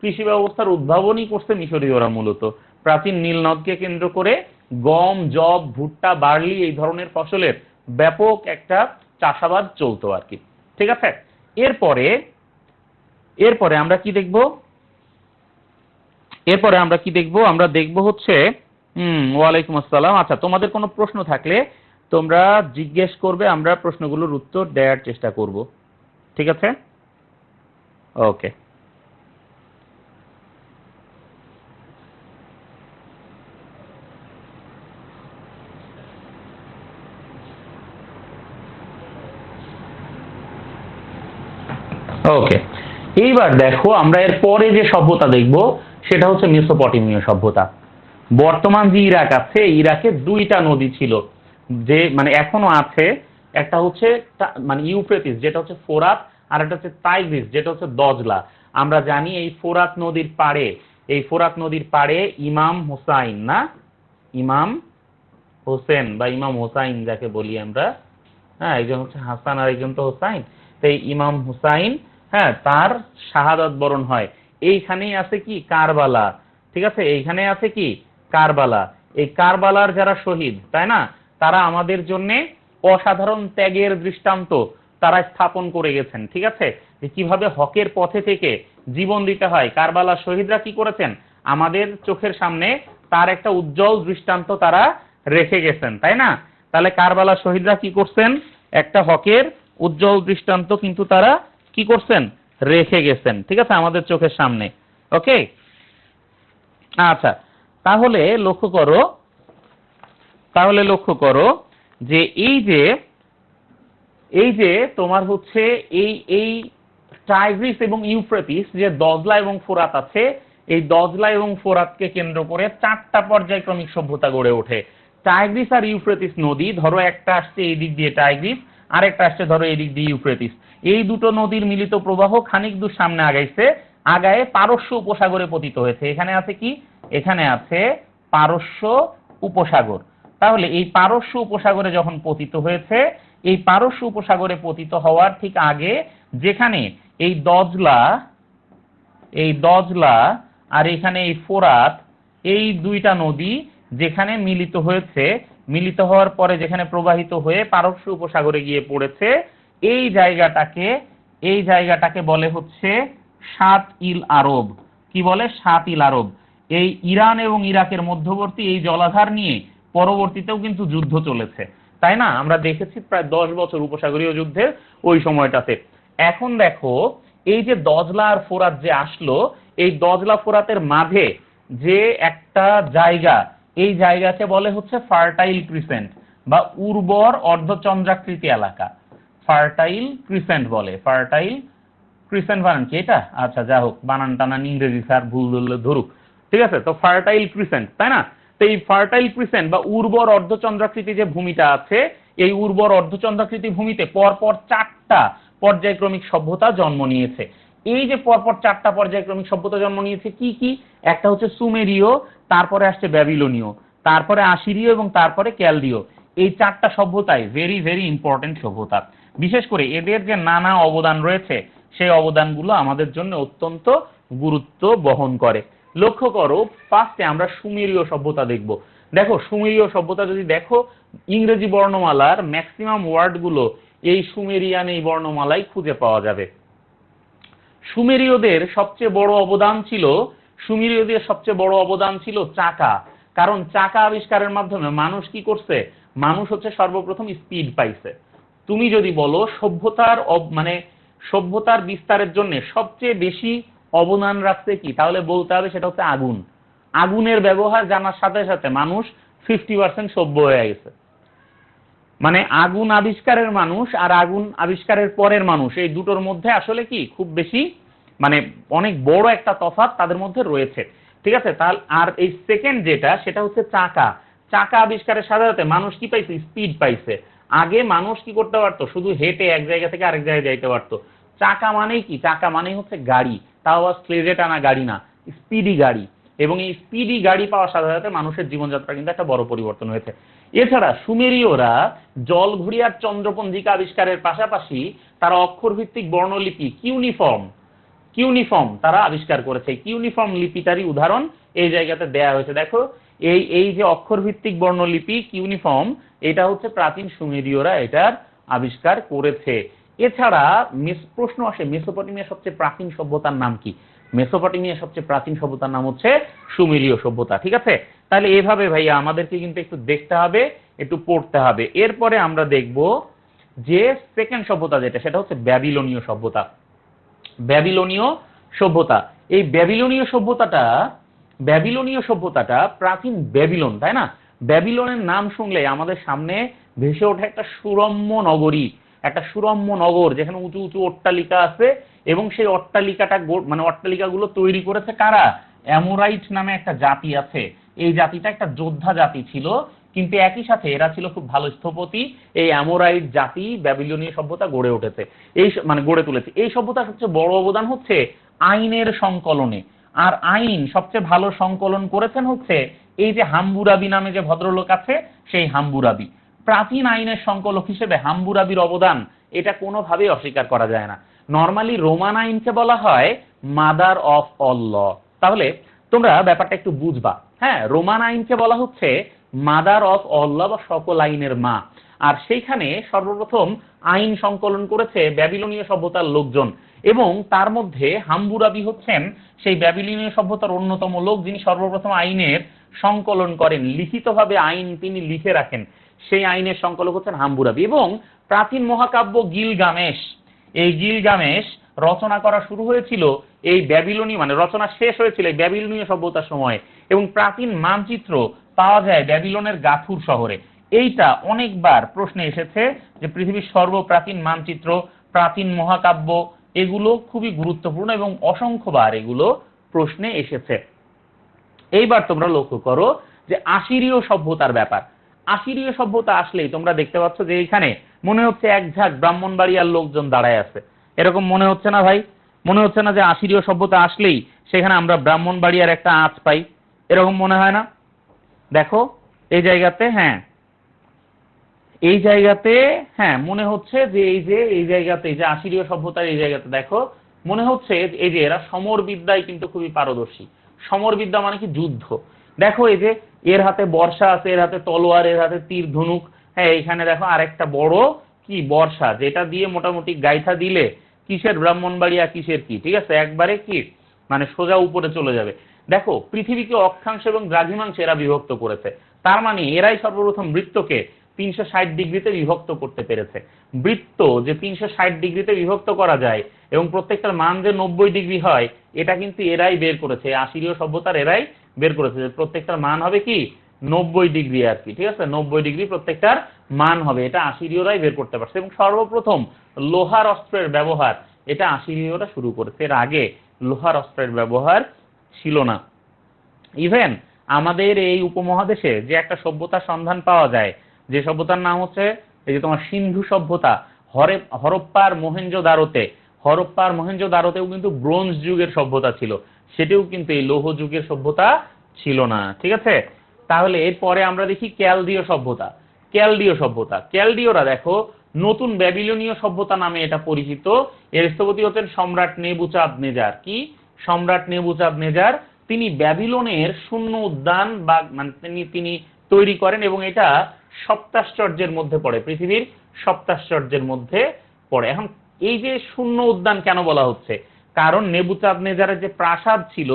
কৃষি ব্যবস্থার উদ্ভাবনই করছে মিশরীয়রা মূলত। প্রাচীন নীল নদকে কেন্দ্র করে গম, যব, ভুট্টা, বার্লি এই ধরনের ফসলের ব্যাপক একটা চাষাবাদ চলতো আর কি। ঠিক আছে? এরপরে এরপরে আমরা কি দেখব? আমরা দেখব হচ্ছে ওয়ালাইকুম আসসালাম। আচ্ছা, তোমাদের কোনো প্রশ্ন থাকলে তোমরা জিজ্ঞেস করবে, আমরা প্রশ্নগুলোর উত্তর দেওয়ার চেষ্টা করব। ঠিক আছে? ওকে। ওকে, এইবার দেখো আমরা এর পরে যে সভ্যতা দেখব সেটা হচ্ছে মেসোপটেমীয় সভ্যতা। বর্তমান যে ইরাক আছে, ইরাকে 2টা নদী ছিল, যে মানে এখনো আছে। একটা হচ্ছে মানে ইউফ্রেটিস, যেটা হচ্ছে ফোরাত, আর একটা হচ্ছে টাইগ্রিস, যেটা হচ্ছে দজলা। আমরা জানি এই ফোরাত নদীর পাড়ে ইমাম হুসাইন, না ইমাম হোসেন বা ইমাম হোসাইন যাকে বলি আমরা, হ্যাঁ, একজন হচ্ছে হাসান আর একজন তো হোসাইন। তো এই ইমাম হুসাইন, হ্যাঁ, তার শাহাদাত বরণ হয়। এইখানেই আছে কি? কারবালা। ঠিক আছে? এইখানে আছে কি? কারবালা। এই কারবালার যারা শহীদ, তাই না, তারা আমাদের জন্য অসাধারণ ত্যাগের দৃষ্টান্ত তারা স্থাপন করে গেছেন। ঠিক আছে, যে কিভাবে হকের পথে থেকে জীবন দিতে হয়। কারবালার শহীদরা কি করেছেন, আমাদের চোখের সামনে তার একটা উজ্জ্বল দৃষ্টান্ত তারা রেখে গেছেন, তাই না? তাহলে কারবালার শহীদরা কি করছেন, একটা হকের উজ্জ্বল দৃষ্টান্ত কিন্তু তারা কি করছেন, রেখে গেছেন। ঠিক আছে, আমাদের চোখের সামনে। ওকে, আচ্ছা, তাহলে লক্ষ্য করো যে এই যে তোমার হচ্ছে এই এই টাইগ্রিস এবং ইউফ্রেটিস, যে দজলা এবং ফোরাত আছে, এই দজলা এবং ফোরাতকে কেন্দ্র করে 4টা পর্যায়ক্রমিক সভ্যতা গড়ে ওঠে। টাইগ্রিস আর ইউফ্রেটিস নদী, ধরো একটা আসছে এই দিক দিয়ে টাইগ্রিস, আর একটা আসছে ধরো এই দিক দিয়ে ইউফ্রেটিস। এই দুটো নদীর মিলিত প্রবাহ খানিক দূর সামনে আগায়ে পারস্য উপসাগরে পতিত হয়েছে। এখানে আছে কি, এখানে আছে পারস্য উপসাগর। তাহলে এই পারস্য উপসাগরে যখন পতিত হয়েছে, এই পারস্য উপসাগরে পতিত হওয়ার ঠিক আগে যেখানে এই দজলা আর এখানে এই ফোরাত, এই দুইটা নদী যেখানে মিলিত হয়েছে, মিলিত হওয়ার পরে যেখানে প্রবাহিত হয়ে পারস্য উপসাগরে গিয়ে পড়েছে, এই জায়গাটাকে বলে হচ্ছে সাত ইল আরব। কি বলে, সাত ইল আরব। এই ইরান এবং ইরাকের মধ্যবর্তী এই জলাধার নিয়ে পরবর্তীতেও কিন্তু যুদ্ধ চলেছে, তাই না? আমরা দেখেছি প্রায় 10 বছর উপসাগরীয় যুদ্ধের ওই সময়টাতে। এখন দেখো, এই যে দজলা আর ফোরাত যে আসলো, এই দজলা ফোরাতের মাঝে যে একটা জায়গা, এই জায়গাকে বলে হচ্ছে ফার্টাইল ক্রিসেন্ট বা উর্বর অর্ধচন্দ্রাকৃতি এলাকা। ফার্টাইল ক্রিসেন্ট বলে। ফার্টাইল ক্রিসেন্ট বানান কি এটা? আচ্ছা, যা হোক, বানান টানান ইংরেজি স্যার ভুল ধরলে ধরুক। ঠিক আছে, তো ফার্টাইল ক্রিসেন্ট, তাই না? তো এই ফার্টাইল ক্রিসেন্ট বা উর্বর অর্ধচন্দ্রাকৃতি যে ভূমিটা আছে, এই উর্বর অর্ধচন্দ্রাকৃতি ভূমিতে পরপর 4টা পর্যায়ক্রমিক সভ্যতা জন্ম নিয়েছে। এই যে পরপর 4টা পর্যায়ক্রমিক সভ্যতা জন্ম নিয়েছে, কি কি? একটা হচ্ছে সুমেরীয়, তারপরে আসছে ব্যাবিলনীয়, তারপরে আসিরীয় এবং তারপরে ক্যালদীয়। এই 4টা সভ্যতাই ভেরি ভেরি ইম্পর্টেন্ট সভ্যতা। বিশেষ করে এদের যে নানা অবদান রয়েছে, সেই অবদানগুলো আমাদের জন্য অত্যন্ত গুরুত্ব বহন করে। লক্ষ্য করো, ফার্স্টে আমরা সুমেরীয় সভ্যতা দেখব। দেখো, সুমেরীয় সভ্যতা যদি দেখো, ইংরেজি বর্ণমালার ম্যাক্সিমাম ওয়ার্ডগুলো এই সুমেরিয়ান এই বর্ণমালায় খুঁজে পাওয়া যাবে। সুমেরীয়দের সবচেয়ে বড় অবদান ছিল চাকা। কারণ চাকা আবিষ্কারের মাধ্যমে মানুষ কি করছে, মানুষ হচ্ছে সর্বপ্রথম স্পিড পাইছে। তুমি যদি বলো সভ্যতার বিস্তারের জন্য সবচেয়ে বেশি অবদান রাখছে কি, তাহলে বলতে হবে সেটা হচ্ছে আগুন। আগুনের ব্যবহার জানার সাথে সাথে মানুষ 50% সভ্য হয়ে গেছে। মানে আগুন আবিষ্কারের মানুষ আর আগুন আবিষ্কারের পরের মানুষ, এই দুটোর মধ্যে আসলে কি খুব বেশি অনেক বড় একটা তফাৎ তাদের মধ্যে রয়েছে। ঠিক আছে, তাহলে আর এই সেকেন্ড যেটা, সেটা হচ্ছে চাকা। চাকা আবিষ্কারের সাথে সাথে মানুষ কি পাইছে, স্পিড পাইছে। আগে মানুষ কি করতে পারতো, শুধু হেঁটে এক জায়গা থেকে আরেক জায়গায় যাইতে পারতো। চাকা মানেই কি, চাকা মানেই হচ্ছে গাড়ি, তাও আবার স্লেজে টানা গাড়ি না, স্পিডি গাড়ি। এবং এই স্পিডি গাড়ি পাওয়ার সাথে সাথে মানুষের জীবনযাত্রা কিন্তু একটা বড় পরিবর্তন হয়েছে। এছাড়া সুমেরীয়রা জলঘড়ি আর চন্দ্রপঞ্জিকা আবিষ্কারের পাশাপাশি তারা অক্ষরভিত্তিক বর্ণলিপি কিউনিফর্ম তারা আবিষ্কার করেছে। কিউনিফর্ম লিপিটারই উদাহরণ এই জায়গাতে দেয়া হয়েছে। দেখো, এই যে অক্ষরভিত্তিক বর্ণলিপি কিউনিফর্ম, এটা হচ্ছে প্রাচীন সুমেরীয়রা এটার আবিষ্কার করেছে। এছাড়া প্রশ্ন আসে, মেসোপটেমিয়ার সবচেয়ে প্রাচীন সভ্যতার নাম কি? মেসোপটেমিয়ার সবচেয়ে প্রাচীন সভ্যতার নাম হচ্ছে সুমেরীয় সভ্যতা। ঠিক আছে, তাহলে এভাবে ভাইয়া আমাদেরকে কিন্তু একটু দেখতে হবে, একটু পড়তে হবে। এরপরে আমরা দেখব যে সেকেন্ড সভ্যতা যেটা, সেটা হচ্ছে ব্যাবিলনীয় সভ্যতা। ব্যাবিলনীয় সভ্যতা, এই ব্যাবিলনীয় সভ্যতাটা প্রাচীন ব্যাবিলন, তাই না? ব্যাবিলনের নাম শুনলে আমাদের সামনে ভেসে ওঠে একটা সুরম্য নগর, যেখানে উঁচু উঁচু অট্টালিকা আছে। এবং সেই অট্টালিকাগুলো তৈরি করেছে কারা? অ্যামোরাইট নামে একটা জাতি আছে। এই জাতিটা একটা যোদ্ধা জাতি ছিল, কিন্তু একই সাথে এরা ছিল খুব ভালো স্থপতি। এই অ্যামোরাইট জাতি ব্যাবিলনীয় সভ্যতা গড়ে তুলেছে। এই সভ্যতার সবচেয়ে বড় অবদান হচ্ছে আইনের সংকলনে। আর আইন সবচেয়ে ভালো সংকলন করেছেন হচ্ছে এই যে হাম্বুরাবি নামে যে ভদ্রলোক আছে, সেই হাম্বুরাবি। প্রাচীন আইনের সংকলক হিসেবে হাম্বুরাবির অবদান এটা কোনোভাবেই অস্বীকার করা যায় না। নরমালি রোমান আইনকে বলা হয় মাদার অফ অল ল। তাহলে তোমরা ব্যাপারটা একটু বুঝবা। হ্যাঁ, রোমান আইনকে বলা হচ্ছে মাদার অফ অল ল বা সকল আইনের মা। আর সেইখানে সর্বপ্রথম আইন সংকলন করেছে ব্যাবিলনীয় সভ্যতার লোকজন, এবং তার মধ্যে হাম্মুরাবি হচ্ছেন সেই ব্যাবিলনীয় সভ্যতার অন্যতম লোক যিনি সর্বপ্রথম আইনের সংকলন করেন, লিখিতভাবে আইন তিনি লিখে রাখেন। সেই আইনের সংকলক হচ্ছেন হাম্মুরাবি। এবং প্রাচীন মহাকাব্য গিলগামেশ, এই গিলগামেশ রচনা করা শুরু হয়েছিল এই ব্যাবিলনীয়, মানে রচনা শেষ হয়েছিল এই ব্যাবিলনীয় সভ্যতার সময়, এবং প্রাচীন মানচিত্র পাওয়া যায় ব্যাবিলনের গাথুর শহরে। এইটা অনেকবার প্রশ্নে এসেছে যে পৃথিবীর সর্বপ্রাচীন মানচিত্র, প্রাচীন মহাকাব্য, এগুলো খুবই গুরুত্বপূর্ণ এবং অসংখ্যবার এগুলো প্রশ্নে এসেছে। এইবার তোমরা লক্ষ্য করো যে আশিরীয় সভ্যতার ব্যাপার। আশিরীয় সভ্যতা আসলেই তোমরা দেখতে পাচ্ছ যে এইখানে মনে হচ্ছে এক ঝাঁক ব্রাহ্মণবাড়িয়ার লোকজন দাঁড়ায় আছে, এরকম মনে হচ্ছে না ভাই? মনে হচ্ছে না যে আশিরীয় সভ্যতা আসলেই সেখানে আমরা ব্রাহ্মণবাড়িয়ার একটা আঁচ পাই? এরকম মনে হয় না? দেখো এই জায়গাতে, হ্যাঁ এই জায়গাতে, হ্যাঁ মনে হচ্ছে যে এই জায়গাতে যে আশিরীয় সভ্যতার এই জায়গাতে দেখো মনে হচ্ছে এই যে এরা সমর বিদ্যায় কিন্তু খুবই পারদর্শী। সমর বিদ্যা মানে কি? যুদ্ধ। দেখো এই যে এর হাতে বর্ষা আছে, এর হাতে তলোয়ার, এর হাতে তীর ধনুক, হ্যাঁ এইখানে দেখো আরেকটা বড় কি বর্ষা, যেটা দিয়ে মোটামুটি গাইথা দিলে কিসের ব্রাহ্মণবাড়িয়া কিসের কি, ঠিক আছে, একবারে কি মানে সোজা উপরে চলে যাবে। দেখো পৃথিবীকে অক্ষাংশ এবং দ্রাঘিমাংশে এরা বিভক্ত করেছে, তার মানে এরাই সর্বপ্রথম বৃত্তকে 360 ডিগ্রিতে বিভক্ত করতে পেরেছে। বৃত্ত যে 360 ডিগ্রিতে বিভক্ত করা যায় এবং প্রত্যেকটার মান যে 90 ডিগ্রি হয়, এটা কিন্তু এরাই বের করেছে, আশিরীয় সভ্যতার এরাই বের করেছে যে প্রত্যেকটার মান হবে কি 90 ডিগ্রি আর কি, ঠিক আছে, 90 ডিগ্রি প্রত্যেকটার মান হবে, এটা আশিরীয়রাই বের করতে পারছে। এবং সর্বপ্রথম লোহার অস্ত্রের ব্যবহার এটা আশিরীয়রা শুরু করেছে, এর আগে লোহার অস্ত্রের ব্যবহার ছিল না। ইভেন আমাদের এই উপমহাদেশে যে একটা সভ্যতার সন্ধান পাওয়া যায়, যে সভ্যতার নাম হচ্ছে এই যে তোমার সিন্ধু সভ্যতা, হরপ্পার মহেঞ্জোদারোতে, হরপ্পার মহেঞ্জোদারোতেও কিন্তু ব্রোঞ্জ যুগের সভ্যতা ছিল, সেটিও কিন্তু এই লৌহ যুগের সভ্যতা ছিল না, ঠিক আছে। তাহলে এরপরে আমরা দেখি ক্যালদীয় সভ্যতা। ক্যালদীয় সভ্যতা, ক্যালদীয়রা দেখো নতুন ব্যাবিলনীয় সভ্যতা নামে এটা পরিচিত। এর স্থপতি হচ্ছেন সম্রাট নেবুচাঁদ-নেজার। কি? সম্রাট নেবুচাঁদ-নেজার। তিনি ব্যাবিলনের শূন্য উদ্যান বা মানে তিনি তৈরি করেন, এবং এটা সপ্তাশ্চর্যের মধ্যে পড়ে, পৃথিবীর সপ্তাশ্চর্যের মধ্যে পড়ে। এখন এই যে শূন্য উদ্যান কেন বলা হচ্ছে? কারণ নেবুচাঁদ-নেজারের যে প্রাসাদ ছিল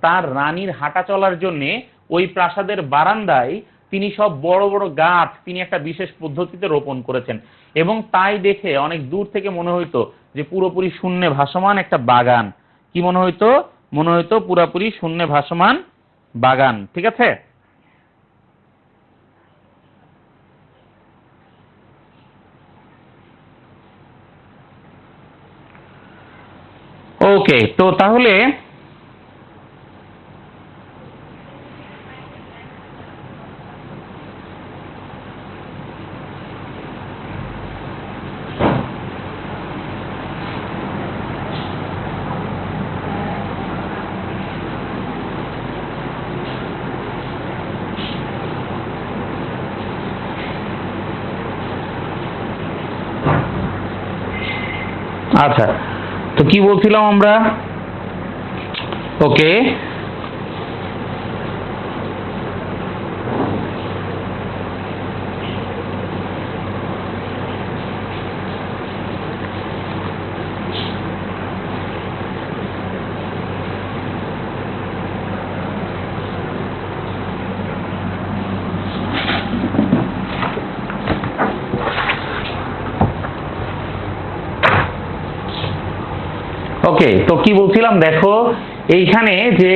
তার রানীর হাঁটা চলার জন্য ওই প্রাসাদের বারান্দায় তিনি সব বড় বড় গাছ তিনি একটা বিশেষ পদ্ধতিতে রোপণ করেছেন, এবং তাই দেখে অনেক দূর থেকে মনে হইতো যে পুরোপুরি শূন্যে ভাসমান একটা বাগান। কি মনে হইতো? মনে হইতো পুরোপুরি শূন্যে ভাসমান বাগান, ঠিক আছে। ওকে, তো তাহলে আচ্ছা, তো কি বলছিলাম আমরা? ওকে, ওকে, তো কি বলছিলাম দেখো এইখানে যে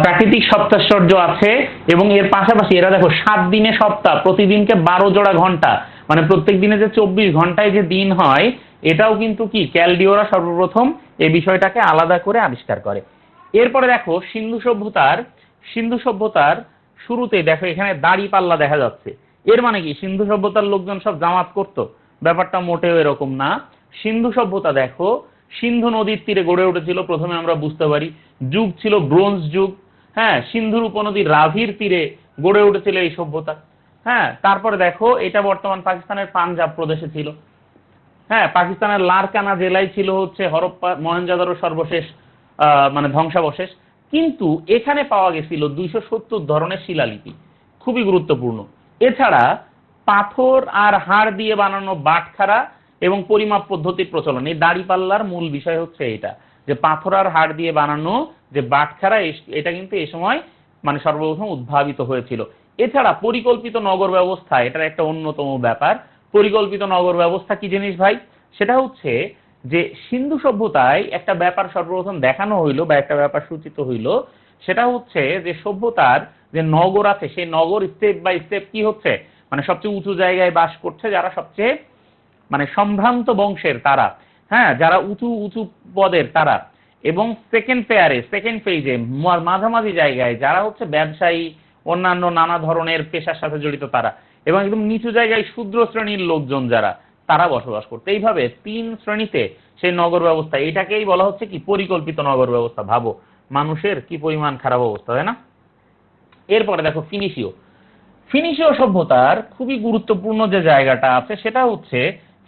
প্রাকৃতিক সপ্তাশ্চর্য আছে, এবং এর পাশাপাশি এরা দেখো 7 দিনে সপ্তাহ, প্রতিদিনকে 12 জোড়া ঘন্টা, মানে প্রত্যেক দিনে যে 24 ঘন্টায় যে দিন হয়, এটাও কিন্তু কি ক্যালদীয়রা সর্বপ্রথম এই বিষয়টাকে আলাদা করে আবিষ্কার করে। এরপরে দেখো সিন্ধু সভ্যতার শুরুতে দেখো এখানে দাড়ি পাল্লা দেখা যাচ্ছে। এর মানে কি সিন্ধু সভ্যতার লোকজন সব জামাত করতো? ব্যাপারটা মোটেও এরকম না। সিন্ধু সভ্যতা দেখো সিন্ধু নদীর তীরে গড়ে উঠেছিল, প্রথমে আমরা বুঝতে পারি। যুগ ছিল ব্রোঞ্জ যুগ, হ্যাঁ, সিন্ধুর উপনদীর রাভির তীরে গড়ে উঠেছিল এই সভ্যতা। হ্যাঁ, তারপরে দেখো এটা বর্তমান পাকিস্তানের পাঞ্জাব প্রদেশে ছিল। হ্যাঁ, পাকিস্তানের লারকানা জেলায় ছিল হচ্ছে হরপ্পা মহেঞ্জোদারো সর্বশেষ মানে ধ্বংসাবশেষ। কিন্তু এখানে পাওয়া গেছিল 270 ধরনের শিলালিপি। খুবই গুরুত্বপূর্ণ। এছাড়া পাথর আর হাড় দিয়ে বানানো বাটখারা এবং পরিমাপ পদ্ধতির প্রচলন, এই দাঁড়িপাল্লার মূল বিষয় হচ্ছে এটা, যে পাথর আর হাড় দিয়ে বানানো যে বাটখারা, এটা কিন্তু এই সময় মানে সর্বপ্রথম উদ্ভাবিত হয়েছিল। এছাড়া পরিকল্পিত নগর ব্যবস্থা, এটার একটা অন্যতম ব্যাপার। পরিকল্পিত নগর ব্যবস্থা কি জিনিস ভাই? সেটা হচ্ছে যে সিন্ধু সভ্যতায় একটা ব্যাপার সর্বপ্রথম দেখানো হইলো বা একটা ব্যাপার সূচিত হইলো, সেটা হচ্ছে যে সভ্যতার যে নগর আছে সেই নগর স্টেপ বাই স্টেপ কি হচ্ছে, মানে সবচেয়ে উঁচু জায়গায় বাস করছে যারা সবচেয়ে মানে সম্ভ্রান্ত বংশের তারা, হ্যাঁ, যারা উঁচু উঁচু পদের তারা, এবং সেকেন্ড ফেজে মাঝামাঝি জায়গায় যারা হচ্ছে ব্যবসায়ী, অন্যান্য নানা ধরনের পেশার সাথে জড়িত তারা, এবং একদম নিচু জায়গায় শূদ্র শ্রেণীর লোকজন যারা, তারা বসবাস করতে। এইভাবে 3 শ্রেণীতে সেই নগর ব্যবস্থা, এটাকেই বলা হচ্ছে কি পরিকল্পিত নগর ব্যবস্থা। ভাবো মানুষের কি পরিমাণ খারাপ অবস্থা, তাই না? এরপরে দেখো ফিনিশীয় সভ্যতার খুবই গুরুত্বপূর্ণ যে জায়গাটা আছে সেটা হচ্ছে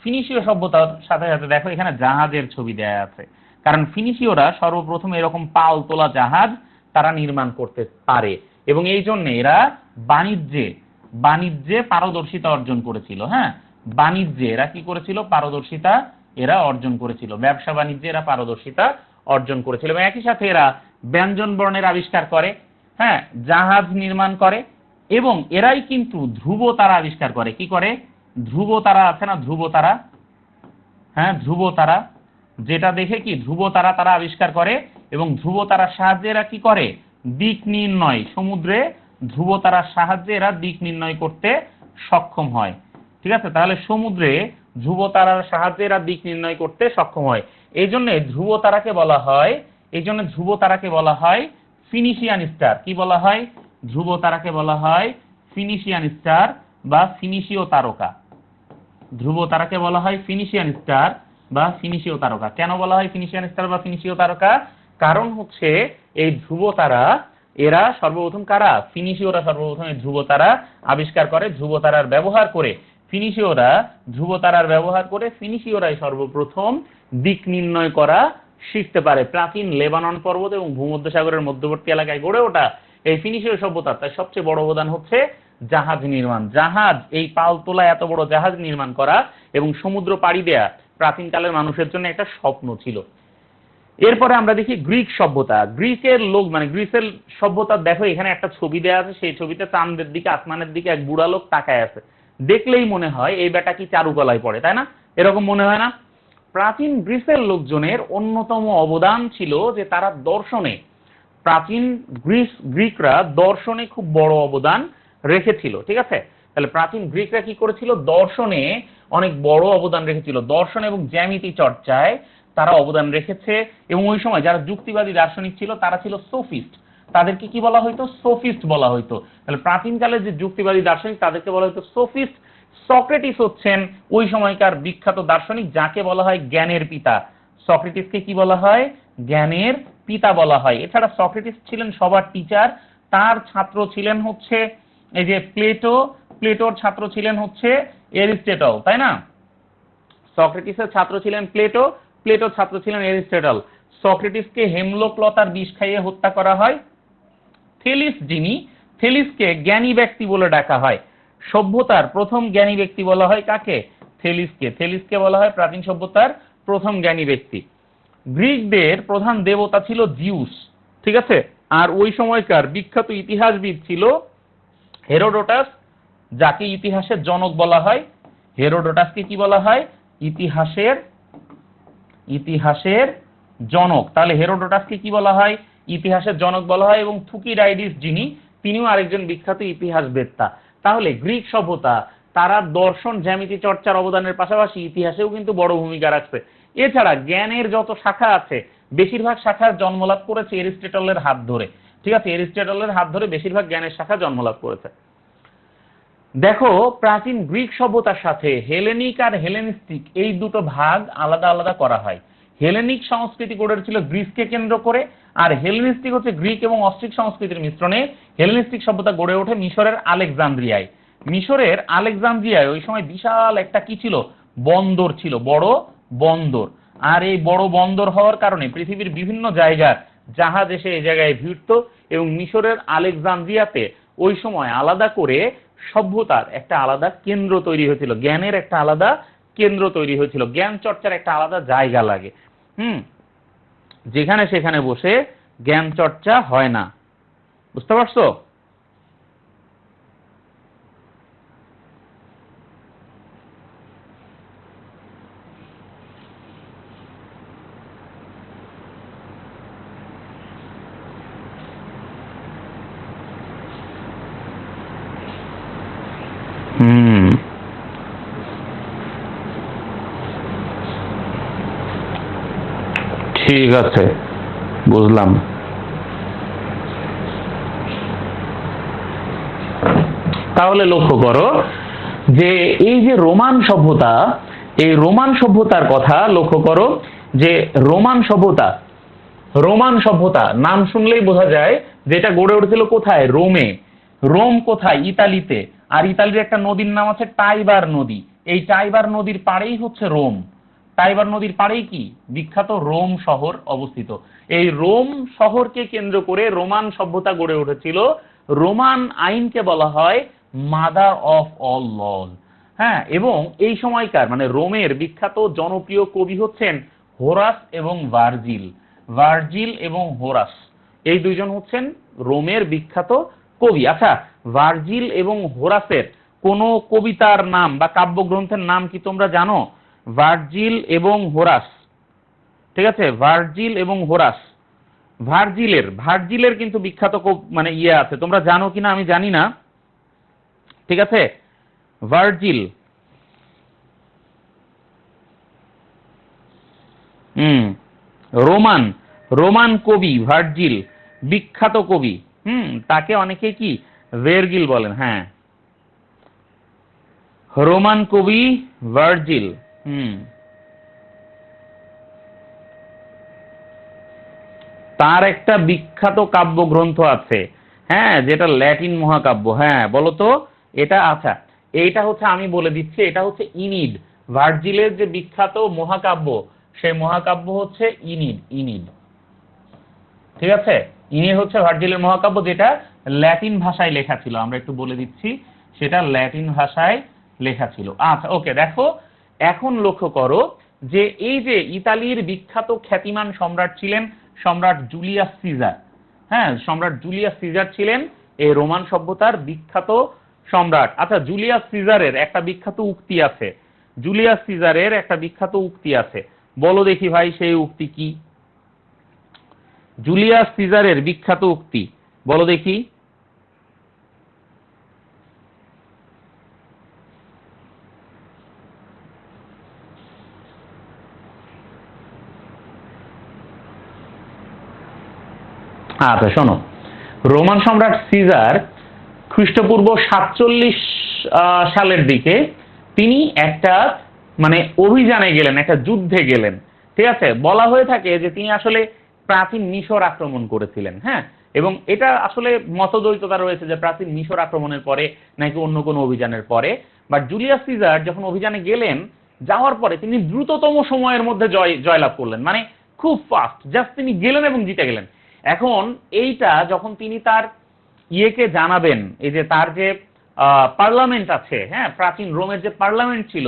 ফিনিশীয় সভ্যতার সাথে সাথে দেখো এখানে জাহাজের ছবি দেয়া আছে, কারণ ফিনিশীয়রা সর্বপ্রথম এরকম পাল তোলা জাহাজ তারা নির্মাণ করতে পারে, এবং এই জন্য এরা বাণিজ্যে পারদর্শিতা অর্জন করেছিল। হ্যাঁ, বাণিজ্যে এরা কি করেছিল? পারদর্শিতা এরা অর্জন করেছিল, ব্যবসা বাণিজ্যে এরা পারদর্শিতা অর্জন করেছিল, এবং একই সাথে এরা ব্যঞ্জন বর্ণের আবিষ্কার করে, হ্যাঁ, জাহাজ নির্মাণ করে, এবং এরাই কিন্তু ধ্রুব তারা আবিষ্কার করে। কি করে? ধ্রুব তারা আছে না, ধ্রুব তারা, হ্যাঁ, ধ্রুব তারা, যেটা দেখে কি ধ্রুব তারা তারা আবিষ্কার করে, এবং ধ্রুব তারার সাহায্যে এরা কি করে? দিক নির্ণয়, সমুদ্রে ধ্রুব তারার সাহায্যে এরা দিক নির্ণয় করতে সক্ষম হয়। ঠিক আছে, তাহলে সমুদ্রে ধ্রুব তারার সাহায্যে এরা দিক নির্ণয় করতে সক্ষম হয়। এই জন্য ধ্রুব তারাকে বলা হয় ফিনিশিয়ান স্টার। কি বলা হয়? ধ্রুব তারাকে বলা হয় ফিনিশিয়ান স্টার বা ফিনিশীয় তারকা। ধ্রুব তারাকে বলা হয় ফিনিশিয়ান স্টার বা ফিনিশীয় তারকা। কেন বলা হয় ফিনিশিয়ান স্টার বা ফিনিশীয় তারকা? কারণ হচ্ছে এই ধ্রুব তারা, এরা সর্বপ্রথম কারা? ফিনিশীয়রা সর্বপ্রথম এই ধ্রুব তারা আবিষ্কার করে। ধ্রুব তারার ব্যবহার করে ফিনিশীয়রাই সর্বপ্রথম দিক নির্ণয় করা শিখতে পারে। প্রাচীন লেবানন পর্বত এবং ভূমধ্যসাগরের মধ্যবর্তী এলাকায় গড়ে ওঠা এই ফিনিশীয় সভ্যতার তার সবচেয়ে বড় অবদান হচ্ছে জাহাজ নির্মাণ। এই পাল তোলা এত বড় জাহাজ নির্মাণ করা এবং সমুদ্র পাড়ি দেয়া প্রাচীনকালের মানুষের জন্য একটা স্বপ্ন ছিল। এরপরে আমরা দেখি গ্রিক সভ্যতা। গ্রিসের সভ্যতা দেখো এখানে একটা ছবি দেওয়া আছে, সেই ছবিতে চাঁদের দিকে, আসমানের দিকে এক বুড়া লোক তাকায় আছে। দেখলেই মনে হয় এই বেটা কি চারুকলায় পড়ে, তাই না? এরকম মনে হয় না? প্রাচীন গ্রিসের লোকজনের অন্যতম অবদান ছিল যে তারা দর্শনে, প্রাচীন গ্রিকরা দর্শনে খুব বড় অবদান রেখেছিল। ঠিক আছে, তাহলে প্রাচীন গ্রিকরা কি করেছিল? দর্শনে অনেক বড় অবদান রেখেছিল, দর্শন এবং জ্যামিতি চর্চায় তারা অবদান রেখেছে। এবং ওই সময় যারা যুক্তিবাদী দার্শনিক ছিল তারা ছিল সোফিস্ট, তাদেরকে কি বলা হইতো? সোফিস্ট বলা হইতো। তাহলে প্রাচীনকালের যে যুক্তিবাদী দার্শনিক তাদেরকে বলা হইতো সোফিস্ট। সক্রেটিস হচ্ছেন ওই সময়কার বিখ্যাত দার্শনিক, যাকে বলা হয় জ্ঞানের পিতা। সক্রেটিসকে কি বলা হয়? জ্ঞানের পিতা বলা হয়। এছাড়া সক্রেটিস ছিলেন সবার টিচার, তার ছাত্র ছিলেন হচ্ছে এই যে প্লেটোর ছাত্র ছিলেন হচ্ছে এরিস্টটল, তাই না? সক্রেটিসের ছাত্র ছিলেন প্লেটোর ছাত্র ছিলেন এরিস্টটল। সক্রেটিসকে হেমলক লতার বিষ খাইয়ে হত্যা করা হয়। থেলিসকে জ্ঞানী ব্যক্তি বলে ডাকা হয়। সভ্যতার প্রথম জ্ঞানী ব্যক্তি বলা হয় কাকে? থেলিসকে বলা হয় প্রাচীন সভ্যতার প্রথম জ্ঞানী ব্যক্তি। গ্রিকদের প্রধান দেবতা ছিল জিউস। ঠিক আছে, আর ওই সময়কার বিখ্যাত ইতিহাসবিদ ছিল হেরোডোটাস, যাকে ইতিহাসের জনক বলা হয়। হেরোডোটাসকে কি বলা হয়? ইতিহাসের জনক। তাহলে হেরোডোটাসকে কি বলা হয়? ইতিহাসের জনক বলা হয়। এবং থুকিরাইডিস তিনিও আরেকজন বিখ্যাত ইতিহাসবেত্তা। তাহলে গ্রিক সভ্যতা তারা দর্শন, জ্যামিতি চর্চার অবদানের পাশাপাশি ইতিহাসেও কিন্তু বড় ভূমিকা রাখছে। এছাড়া জ্ঞানের যত শাখা আছে বেশিরভাগ শাখার জন্মলাভ করেছে এরিস্টটলের হাত ধরে। ঠিক আছে, এরিস্টটলের হাত ধরে বেশিরভাগ জ্ঞানের শাখা জন্মলাভ করেছে। দেখো প্রাচীন গ্রিক সভ্যতার সাথে হেলেনিক আর হেলেনিস্টিক এই দুটো ভাগ আলাদা আলাদা করা হয়। হেলেনিক সংস্কৃতি গড়ে উঠেছিল গ্রিসকে কেন্দ্র করে, আর হেলেনিস্টিক হচ্ছে গ্রিক এবং অস্ট্রিক সংস্কৃতির মিশ্রণে হেলেনিস্টিক সভ্যতা গড়ে ওঠে মিশরের আলেকজান্দ্রিয়ায়। ওই সময় বিশাল একটা কি ছিল? বন্দর ছিল, বড় বন্দর। আর এই বড় বন্দর হওয়ার কারণে পৃথিবীর বিভিন্ন জায়গার জাহাজ এসে এই জায়গায় ভিড়ত, এবং মিশরের আলেকজান্দ্রিয়াতে ওই সময় আলাদা করে সভ্যতার একটা আলাদা কেন্দ্র তৈরি হয়েছিল, জ্ঞানের একটা আলাদা কেন্দ্র তৈরি হয়েছিল, জ্ঞান চর্চার একটা আলাদা জায়গা লাগে। যেখানে সেখানে বসে জ্ঞান চর্চা হয় না। বুঝতে পারছো? ঠিক আছে, বুঝলাম। তাহলে লক্ষ্য করো যে এই যে রোমান সভ্যতা, এই রোমান সভ্যতার কথা লক্ষ্য করো যে রোমান সভ্যতা নাম শুনলেই বোঝা যায় যেটা গড়ে উঠেছিল কোথায়? রোমে। রোম কোথায়? ইতালিতে। আর ইতালির একটা নদীর নাম আছে টাইবার নদী। এই টাইবার নদীর পাড়েই হচ্ছে রোম। টাইবার নদীর পাড়েই কি বিখ্যাত রোম শহর অবস্থিত। এই রোম শহরকে কেন্দ্র করে রোমান সভ্যতা গড়ে উঠেছিল। রোমান আইনকে বলা হয় মাদার অফ অল লজ। হ্যাঁ, এবং এই সময়কার মানে রোমের বিখ্যাত জনপ্রিয় কবি হচ্ছেন হোরাস এবং ভার্জিল। ভার্জিল এবং হোরাস এই দুইজন হচ্ছেন রোমের বিখ্যাত কবি। আচ্ছা, ভার্জিল এবং হোরাসের কোন কবিতার নাম বা কাব্যগ্রন্থের নাম কি তোমরা জানো? ভার্জিল এবং হোরাস, ঠিক আছে, ভার্জিল এবং হোরাস। ভার্জিলের কিন্তু বিখ্যাত মানে আছে, তোমরা জানো কিনা আমি জানি না। ঠিক আছে, ভার্জিল, রোমান কবি ভার্জিল, বিখ্যাত কবি। তাকে অনেকে কি ভেরগিল বলেন। হ্যাঁ, রোমান কবি ভার্জিল। তার একটা বিখ্যাত কাব্যগ্রন্থ আছে, হ্যাঁ, যেটা ল্যাটিন মহাকাব্য। হ্যাঁ, বলতো এটা। আচ্ছা, এইটা হচ্ছে, আমি বলে দিচ্ছি, এটা হচ্ছে ইনিড। ভার্জিলের যে বিখ্যাত মহাকাব্য, সেই মহাকাব্য হচ্ছে ইনিড। ঠিক আছে, ইনিড হচ্ছে ভার্জিলের মহাকাব্য, যেটা ল্যাটিন ভাষায় লেখা ছিল। আমরা একটু বলে দিচ্ছি, সেটা ল্যাটিন ভাষায় লেখা ছিল। আচ্ছা, ওকে, দেখো এখন লক্ষ্য করো যে এই যে ইতালির বিখ্যাত খ্যাতিমান সম্রাট ছিলেন সম্রাট জুলিয়াস সিজার। হ্যাঁ, সম্রাট জুলিয়াস সিজার ছিলেন এই রোমান সভ্যতার বিখ্যাত সম্রাট। আচ্ছা, জুলিয়াস সিজারের একটা বিখ্যাত উক্তি আছে। জুলিয়াস সিজারের একটা বিখ্যাত উক্তি আছে, বলো দেখি ভাই সেই উক্তি কি? জুলিয়াস সিজারের বিখ্যাত উক্তি বলো দেখি। আচ্ছা, শোনো, রোমান সম্রাট সিজার খ্রিস্টপূর্ব 47 সালের দিকে তিনি একটা মানে অভিযানে গেলেন, একটা যুদ্ধে গেলেন। ঠিক আছে, বলা হয়ে থাকে যে তিনি আসলে প্রাচীন মিশর আক্রমণ করেছিলেন। হ্যাঁ, এবং এটা আসলে মতদ্বৈততা রয়েছে যে প্রাচীন মিশর আক্রমণের পরে নাকি অন্য কোনো অভিযানের পরে। বাট জুলিয়াস সিজার যখন অভিযানে গেলেন, যাওয়ার পরে তিনি দ্রুততম সময়ের মধ্যে জয়লাভ করলেন, মানে খুব ফাস্ট, জাস্ট তিনি গেলেন এবং জিতে গেলেন। এখন এইটা যখন তিনি তার ইয়েকে জানাবেন, এই যে তার যে পার্লামেন্ট আছে, হ্যাঁ, প্রাচীন রোমের যে পার্লামেন্ট ছিল,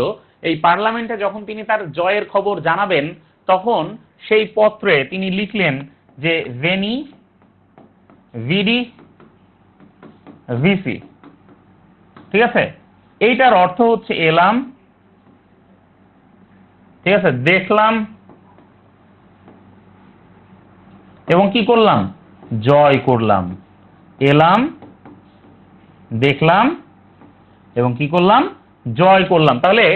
এই পার্লামেন্টে যখন তিনি তার জয়ের খবর জানাবেন, তখন সেই পত্রে তিনি লিখলেন যে ভেনি ভিডি ভিসি। ঠিক আছে, এইটার অর্থ হচ্ছে এলাম, ঠিক আছে, দেখলাম এবং কি করলাম? জয় করলাম। এলাম, দেখলাম এবং কি করলাম? জয় করলাম। তাহলে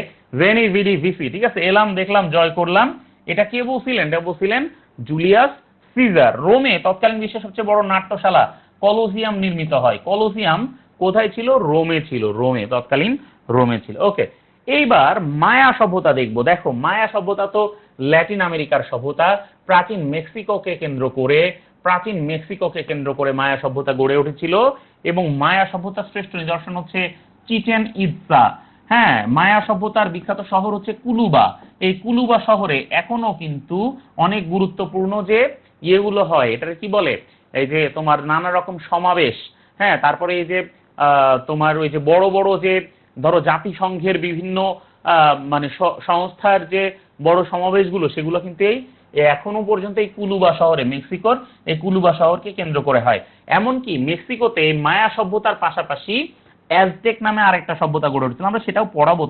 ভেনি ভিডি ভিসি, ঠিক আছে, এলাম, দেখলাম, জয় করলাম। এটা কে বলছিলেন? এটা বলছিলেন জুলিয়াস সিজার। রোমে তৎকালীন বিশ্বের সবচেয়ে বড় নাট্যশালা কলোসিয়াম নির্মিত হয়। কলোসিয়াম কোথায় ছিল? রোমে ছিল। রোমে, তৎকালীন রোমে ছিল। ওকে, এইবার মায়া সভ্যতা দেখবো। দেখো, মায়া সভ্যতা তো ল্যাটিন আমেরিকার সভ্যতা। প্রাচীন মেক্সিকোকে কেন্দ্র করে মায়া সভ্যতা গড়ে উঠেছিল। এবং মায়া সভ্যতার শ্রেষ্ঠ নিদর্শন হচ্ছে চিচেন ইৎজা। হ্যাঁ, মায়া সভ্যতার বিখ্যাত শহর হচ্ছে কুলুবা। এই কুলুবা শহরে এখনো কিন্তু অনেক গুরুত্বপূর্ণ যে ইয়েগুলো হয়, এটা কি বলে, এই যে তোমার নানা রকম সমাবেশ, হ্যাঁ, তারপরে এই যে তোমার ওই যে বড় বড় যে ধরো জাতিসংঘের বিভিন্ন মানে সংস্থার যে বড় সমাবেশগুলো, সেগুলো কিন্তু এই এখনো পর্যন্ত এই কুলুবা শহরে, মেক্সিকোর এই কুলুবা শহরকে কেন্দ্র করে হয়। এমনকি মেক্সিকোতে মায়া সভ্যতার পাশাপাশি অ্যাজটেক নামে আরেকটা সভ্যতা গড়ে উঠেছিল, আমরা সেটাও পড়াবো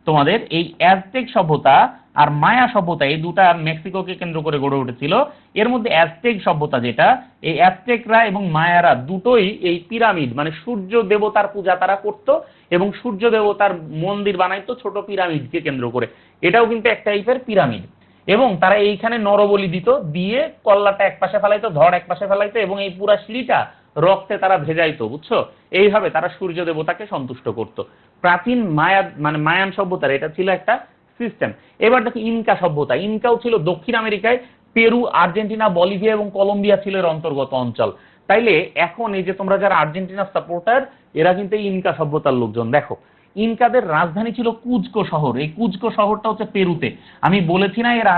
তোমাদের। এই অ্যাজটেক সভ্যতা আর মায়া সভ্যতা এই দুটা মেক্সিকোকে কেন্দ্র করে গড়ে উঠেছিল। এর মধ্যে অ্যাজটেক সভ্যতা যেটা, এই অ্যাজটেকরা এবং মায়ারা দুটোই এই পিরামিড মানে সূর্য দেবতার পূজা তারা করত এবং সূর্য দেবতার মন্দির বানাইতো ছোট পিরামিডকে কেন্দ্র করে। এটাও কিন্তু এক টাইপের পিরামিড। এবং তারা এইখানে নরবলি দিত, দিয়ে কল্লাটা এক পাশে ফেলাইতো, ধড় এক পাশে ফেলাইতো এবং এই পুরা সিঁড়িটা রক্তে তারা ভেজাইতো, বুঝছো? এইভাবে তারা সূর্য দেবতাকে সন্তুষ্ট করত। প্রাচীন মায়া মানে মায়ান সভ্যতার এটা ছিল একটা সিস্টেম। এবার দেখো ইনকা সভ্যতা। ইনকাও ছিল দক্ষিণ আমেরিকায়, পেরু, আর্জেন্টিনা, বলিভিয়া এবং কলম্বিয়া ছিল এর অন্তর্গত অঞ্চল। তাইলে এখন এই যে তোমরা যারা আর্জেন্টিনার সাপোর্টার, এরা কিন্তু এই ইনকা সভ্যতার লোকজন। দেখো ইনকাদের রাজধানী ছিল কুজকো শহর। এই কুজকো শহরটা হচ্ছে পেরুতে। আমি বলেছি না এর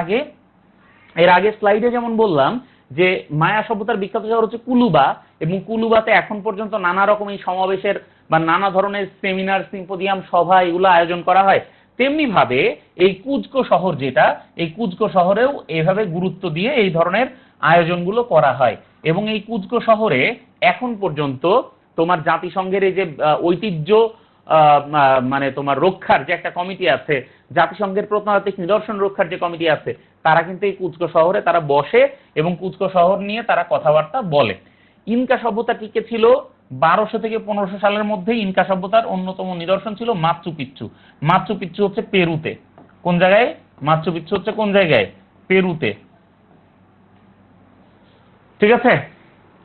আগে স্লাইডে যেমন বললাম যে মায়া সভ্যতার বিখ্যাত শহর হচ্ছে কুলুবা, এবং কুলুবাতে এখন পর্যন্ত নানা রকম এই সমাবেশের বা নানা ধরনের সেমিনার, সিম্পোজিয়াম, সভা এগুলো আয়োজন করা হয়। তেমনি ভাবে এই কুজকো শহর যেটা, এই কুজকো শহরেও এভাবে গুরুত্ব দিয়ে এই ধরনের আয়োজনগুলো করা হয়। এবং এই কুজকো শহরে এখন পর্যন্ত তোমার জাতিসংঘের এই যে ঐতিহ্য মানে তোমার রক্ষার যে একটা কমিটি আছে, জাতিসংঘের প্রত্নতাত্ত্বিক নিদর্শন রক্ষার যে কমিটি আছে, তারা কিন্তু এই কুজকো শহরে তারা বসে এবং কুজকো শহর নিয়ে তারা কথাবার্তা বলে। ইনকা সভ্যতা টিকে ছিল 1200 থেকে 1500 সালের মধ্যে। ইনকা সভ্যতার অন্যতম নিদর্শন ছিল মাচু পিচ্চু। মাচু পিচ্চু হচ্ছে পেরুতে। কোন জায়গায়? মাচু পিচ্চু হচ্ছে কোন জায়গায়? পেরুতে। ঠিক আছে।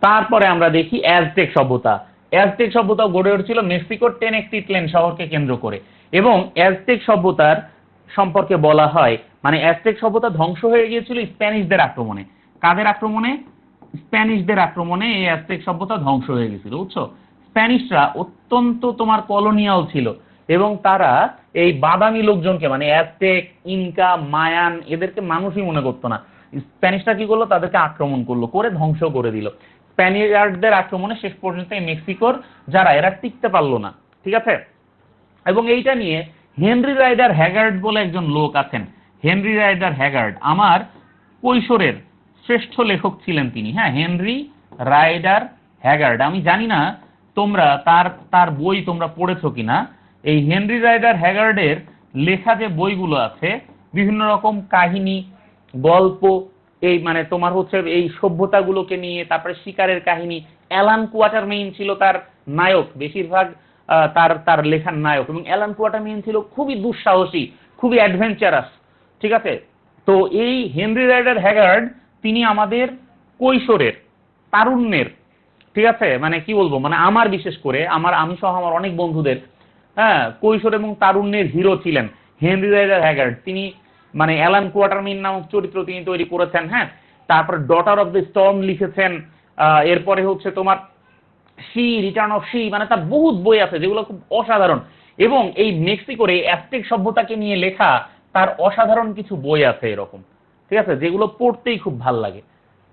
তারপরে আমরা দেখি অ্যাজটেক সভ্যতা। অ্যাজটেক সভ্যতা গড়ে উঠেছিল মেক্সিকোর টেনেকটিটলেন শহরকে কেন্দ্র করে। এবং অ্যাজটেক সভ্যতার সম্পর্কে বলা হয়, মানে অ্যাজটেক সভ্যতা ধ্বংস হয়ে গিয়েছিল স্প্যানিশদের আক্রমণে। কাদের আক্রমণে? স্প্যানিশদের আক্রমণে এই অ্যাজটেক সভ্যতা ধ্বংস হয়ে গেছিল, বুঝছো? স্প্যানিশরা অত্যন্ত তোমার কলোনিয়াল ছিল এবং তারা এই বাদামি লোকজনকে মানে অ্যাজটেক, ইনকা, মায়ান এদেরকে মানুষই মনে করতো না। স্প্যানিশরা কি করলো? তাদেরকে আক্রমণ করলো, করে ধ্বংস করে দিল। স্প্যানিয়ার্ডদের আক্রমণে শেষ পর্যন্ত এই মেক্সিকোর যারা এরা টিকতে পারলো না। ঠিক আছে। এবং এইটা নিয়ে হেনরি রাইডার হ্যাগার্ড বলে একজন লোক আছেন। হেনরি রাইডার হ্যাগার্ড আমার কৈশোরের শ্রেষ্ঠ লেখক ছিলেন তিনি। হ্যাঁ, হেনরি রাইডার হ্যাগার্ড। আমি জানি না তোমরা তার বই তোমরা পড়েছো কিনা। এই হেনরি রাইডার হ্যাগার্ডের লেখা যে বইগুলো আছে, বিভিন্ন রকম কাহিনী, গল্প, এই মানে তোমার হচ্ছে এই সভ্যতাগুলোকে নিয়ে, তারপরে শিকারের কাহিনী। অ্যালান কোয়াটারমেইন ছিল তার নায়ক, বেশিরভাগ তার লেখার নায়ক। এবং অ্যালান কোয়াটারমেইন ছিল খুবই দুঃসাহসী, খুবই অ্যাডভেঞ্চারাস। ঠিক আছে। তো এই হেনরি রাইডার হ্যাগার্ড তিনি আমাদের কৈশোরের, তারুণ্যের, ঠিক আছে, মানে কি বলবো, মানে আমার বিশেষ করে আমি সহ আমার অনেক বন্ধুদের হ্যাঁ কৈশোর এবং তারুণ্যের হিরো ছিলেন হেনরি রাইডার হ্যাগার্ড। তিনি মানে অ্যালান কোয়াটারমেইন নামক চরিত্র তিনি তৈরি করেছেন। হ্যাঁ, তারপর ডটার অফ দ্য স্টর্ম লিখেছেন। এরপরে হচ্ছে তোমার সি, রিটার্ন অফ সি, মানে তার বহুত বই আছে যেগুলো খুব অসাধারণ। এবং এই মেক্সিকোর এই অ্যাজটেক সভ্যতাকে নিয়ে লেখা তার অসাধারণ কিছু বই আছে এরকম, ঠিক আছে, যেগুলো পড়তেই খুব ভালো লাগে।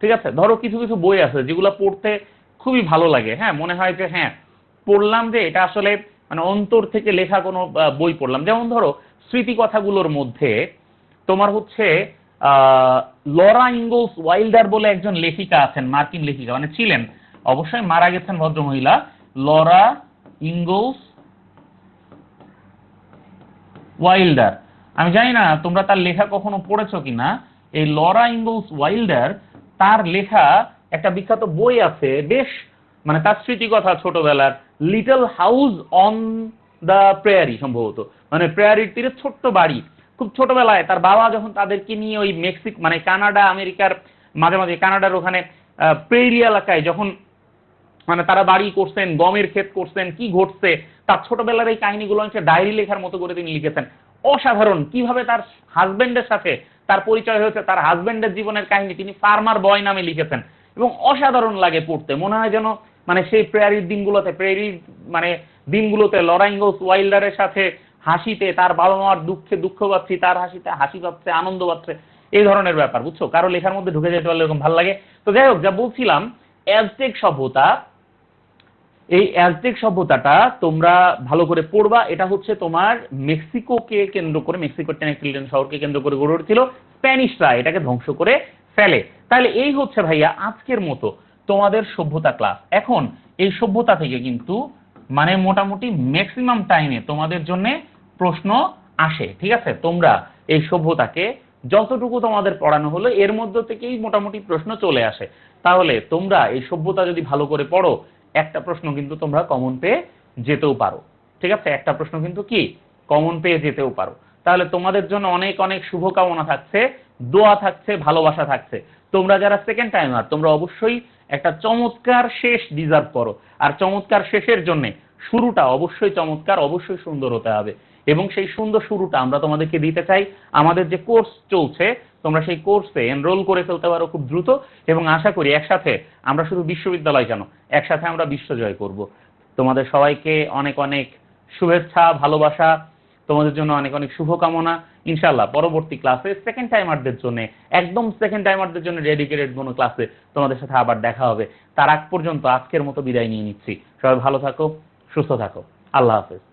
ঠিক আছে। ধরো কিছু কিছু বই আছে যেগুলো পড়তে খুবই ভালো লাগে। হ্যাঁ, মনে হয় যে হ্যাঁ পড়লাম, যে এটা আসলে মানে অন্তর থেকে লেখা কোনো বই পড়লাম। যেমন ধরো স্মৃতিকথাগুলোর মধ্যে তোমার হচ্ছে লরা ইনগলস ওয়াইল্ডার বলে একজন লেখিকা আছেন, মার্কিন লেখিকা, মানে ছিলেন, অবশ্যই মারা গেছেন ভদ্রমহিলা, লরা ইনগলস ওয়াইল্ডার। আমি জানি না তোমরা তার লেখা কখনো পড়েছো কিনা। এই লরা ইনগলস ওয়াইল্ডার, তার লেখা একটা বিখ্যাত বই আছে, বেশ মানে তার স্মৃতিকথা ছোটবেলার, লিটল হাউস অন দ্য প্রেয়ারি, সম্ভবত মানে প্রেয়ারির তীরে ছোট্ট বাড়ি। খুব ছোটবেলায় তার বাবা যখন তাদেরকে নিয়ে ওই মানে কানাডা, আমেরিকার মাঝে মাঝে কানাডার ওখানে প্রেরি এলাকায় যখন মানে তারা বাড়ি করছেন, গমের ক্ষেত করছেন, কি ঘটছে তার ছোটবেলার এই কাহিনীগুলো একটা ডায়েরি লেখার মতো করে তিনি লিখেছেন। অসাধারণ কিভাবে তার হাজবেন্ডের সাথে তার পরিচয় হয়েছে, তার হাজবেন্ডের জীবনের কাহিনী তিনি ফার্মার বয় নামে লিখেছেন। এবং অসাধারণ লাগে পড়তে, মনে হয় যেন মানে সেই প্রেয়ারির মানে দিনগুলোতে লরা ইনগলস ওয়াইল্ডারের সাথে হাসিতে, তার বাবা মার দুঃখে দুঃখ পাচ্ছি, তার হাসিতে হাসি পাচ্ছে, আনন্দ পাচ্ছে, এই ধরনের ব্যাপার, বুঝছো? কারো লেখার মধ্যে ঢুকে যেতে পারলে এরকম ভালো লাগে। তো যাই হোক, যা বলছিলাম, অ্যাজটেক সভ্যতা, এই অ্যাজটেক সভ্যতাটা তোমরা ভালো করে পড়বা। এটা হচ্ছে তোমার মেক্সিকোকে কেন্দ্র করে, মেক্সিকোর টেনক্টিলিয়ান শহরকে কেন্দ্র করে গড়ে উঠেছিল, স্প্যানিশরা এটাকে ধ্বংস করে ফেলে। তাহলে এই হচ্ছে ভাইয়া আজকের মতো তোমাদের সভ্যতা ক্লাস। এখন এই সভ্যতা থেকে কিন্তু মানে মোটামুটি ম্যাক্সিমাম টাইমে তোমাদের জন্য প্রশ্ন আসে, ঠিক আছে? তোমরা এই সভ্যতাকে যতটুকু তোমাদের পড়ানো হলো এর মধ্যে থেকেই মোটামুটি প্রশ্ন চলে আসে। তাহলে তোমরা এই সভ্যতা যদি ভালো করে পড়ো, একটা প্রশ্ন কিন্তু তোমরা কমন পেয়ে যেতেও পারো, ঠিক আছে? একটা প্রশ্ন কিন্তু কি কমন পেয়ে যেতেও পারো। তাহলে তোমাদের জন্য অনেক অনেক শুভকামনা থাকছে, দোয়া থাকছে, ভালোবাসা থাকছে। তোমরা যারা সেকেন্ড টাইমার, তোমরা অবশ্যই একটা চমৎকার শেষ ডিজার্ভ করো। আর চমৎকার শেষের জন্য শুরুটা অবশ্যই চমৎকার, অবশ্যই সুন্দর হতে হবে। এবং সেই সুন্দর শুরুটা আমরা তোমাদেরকে দিতে চাই। আমাদের যে কোর্স চলছে, তোমরা সেই কোর্সে এনরোল করে ফেলতে পারো খুব দ্রুত, এবং আশা করি একসাথে আমরা শুধু বিশ্ববিদ্যালয় কেন, একসাথে আমরা বিশ্বজয় করব। তোমাদের সবাইকে অনেক অনেক শুভেচ্ছা, ভালোবাসা, তোমাদের জন্য অনেক অনেক শুভকামনা। ইনশাআল্লাহ পরবর্তী ক্লাসে সেকেন্ড টাইমারদের জন্য, একদম সেকেন্ড টাইমারদের জন্য ডেডিকেটেড কোনো ক্লাসে তোমাদের সাথে আবার দেখা হবে। তার আগ পর্যন্ত আজকের মতো বিদায় নিয়ে নিচ্ছি। সবাই ভালো থাকো, সুস্থ থাকো। আল্লাহ হাফেজ।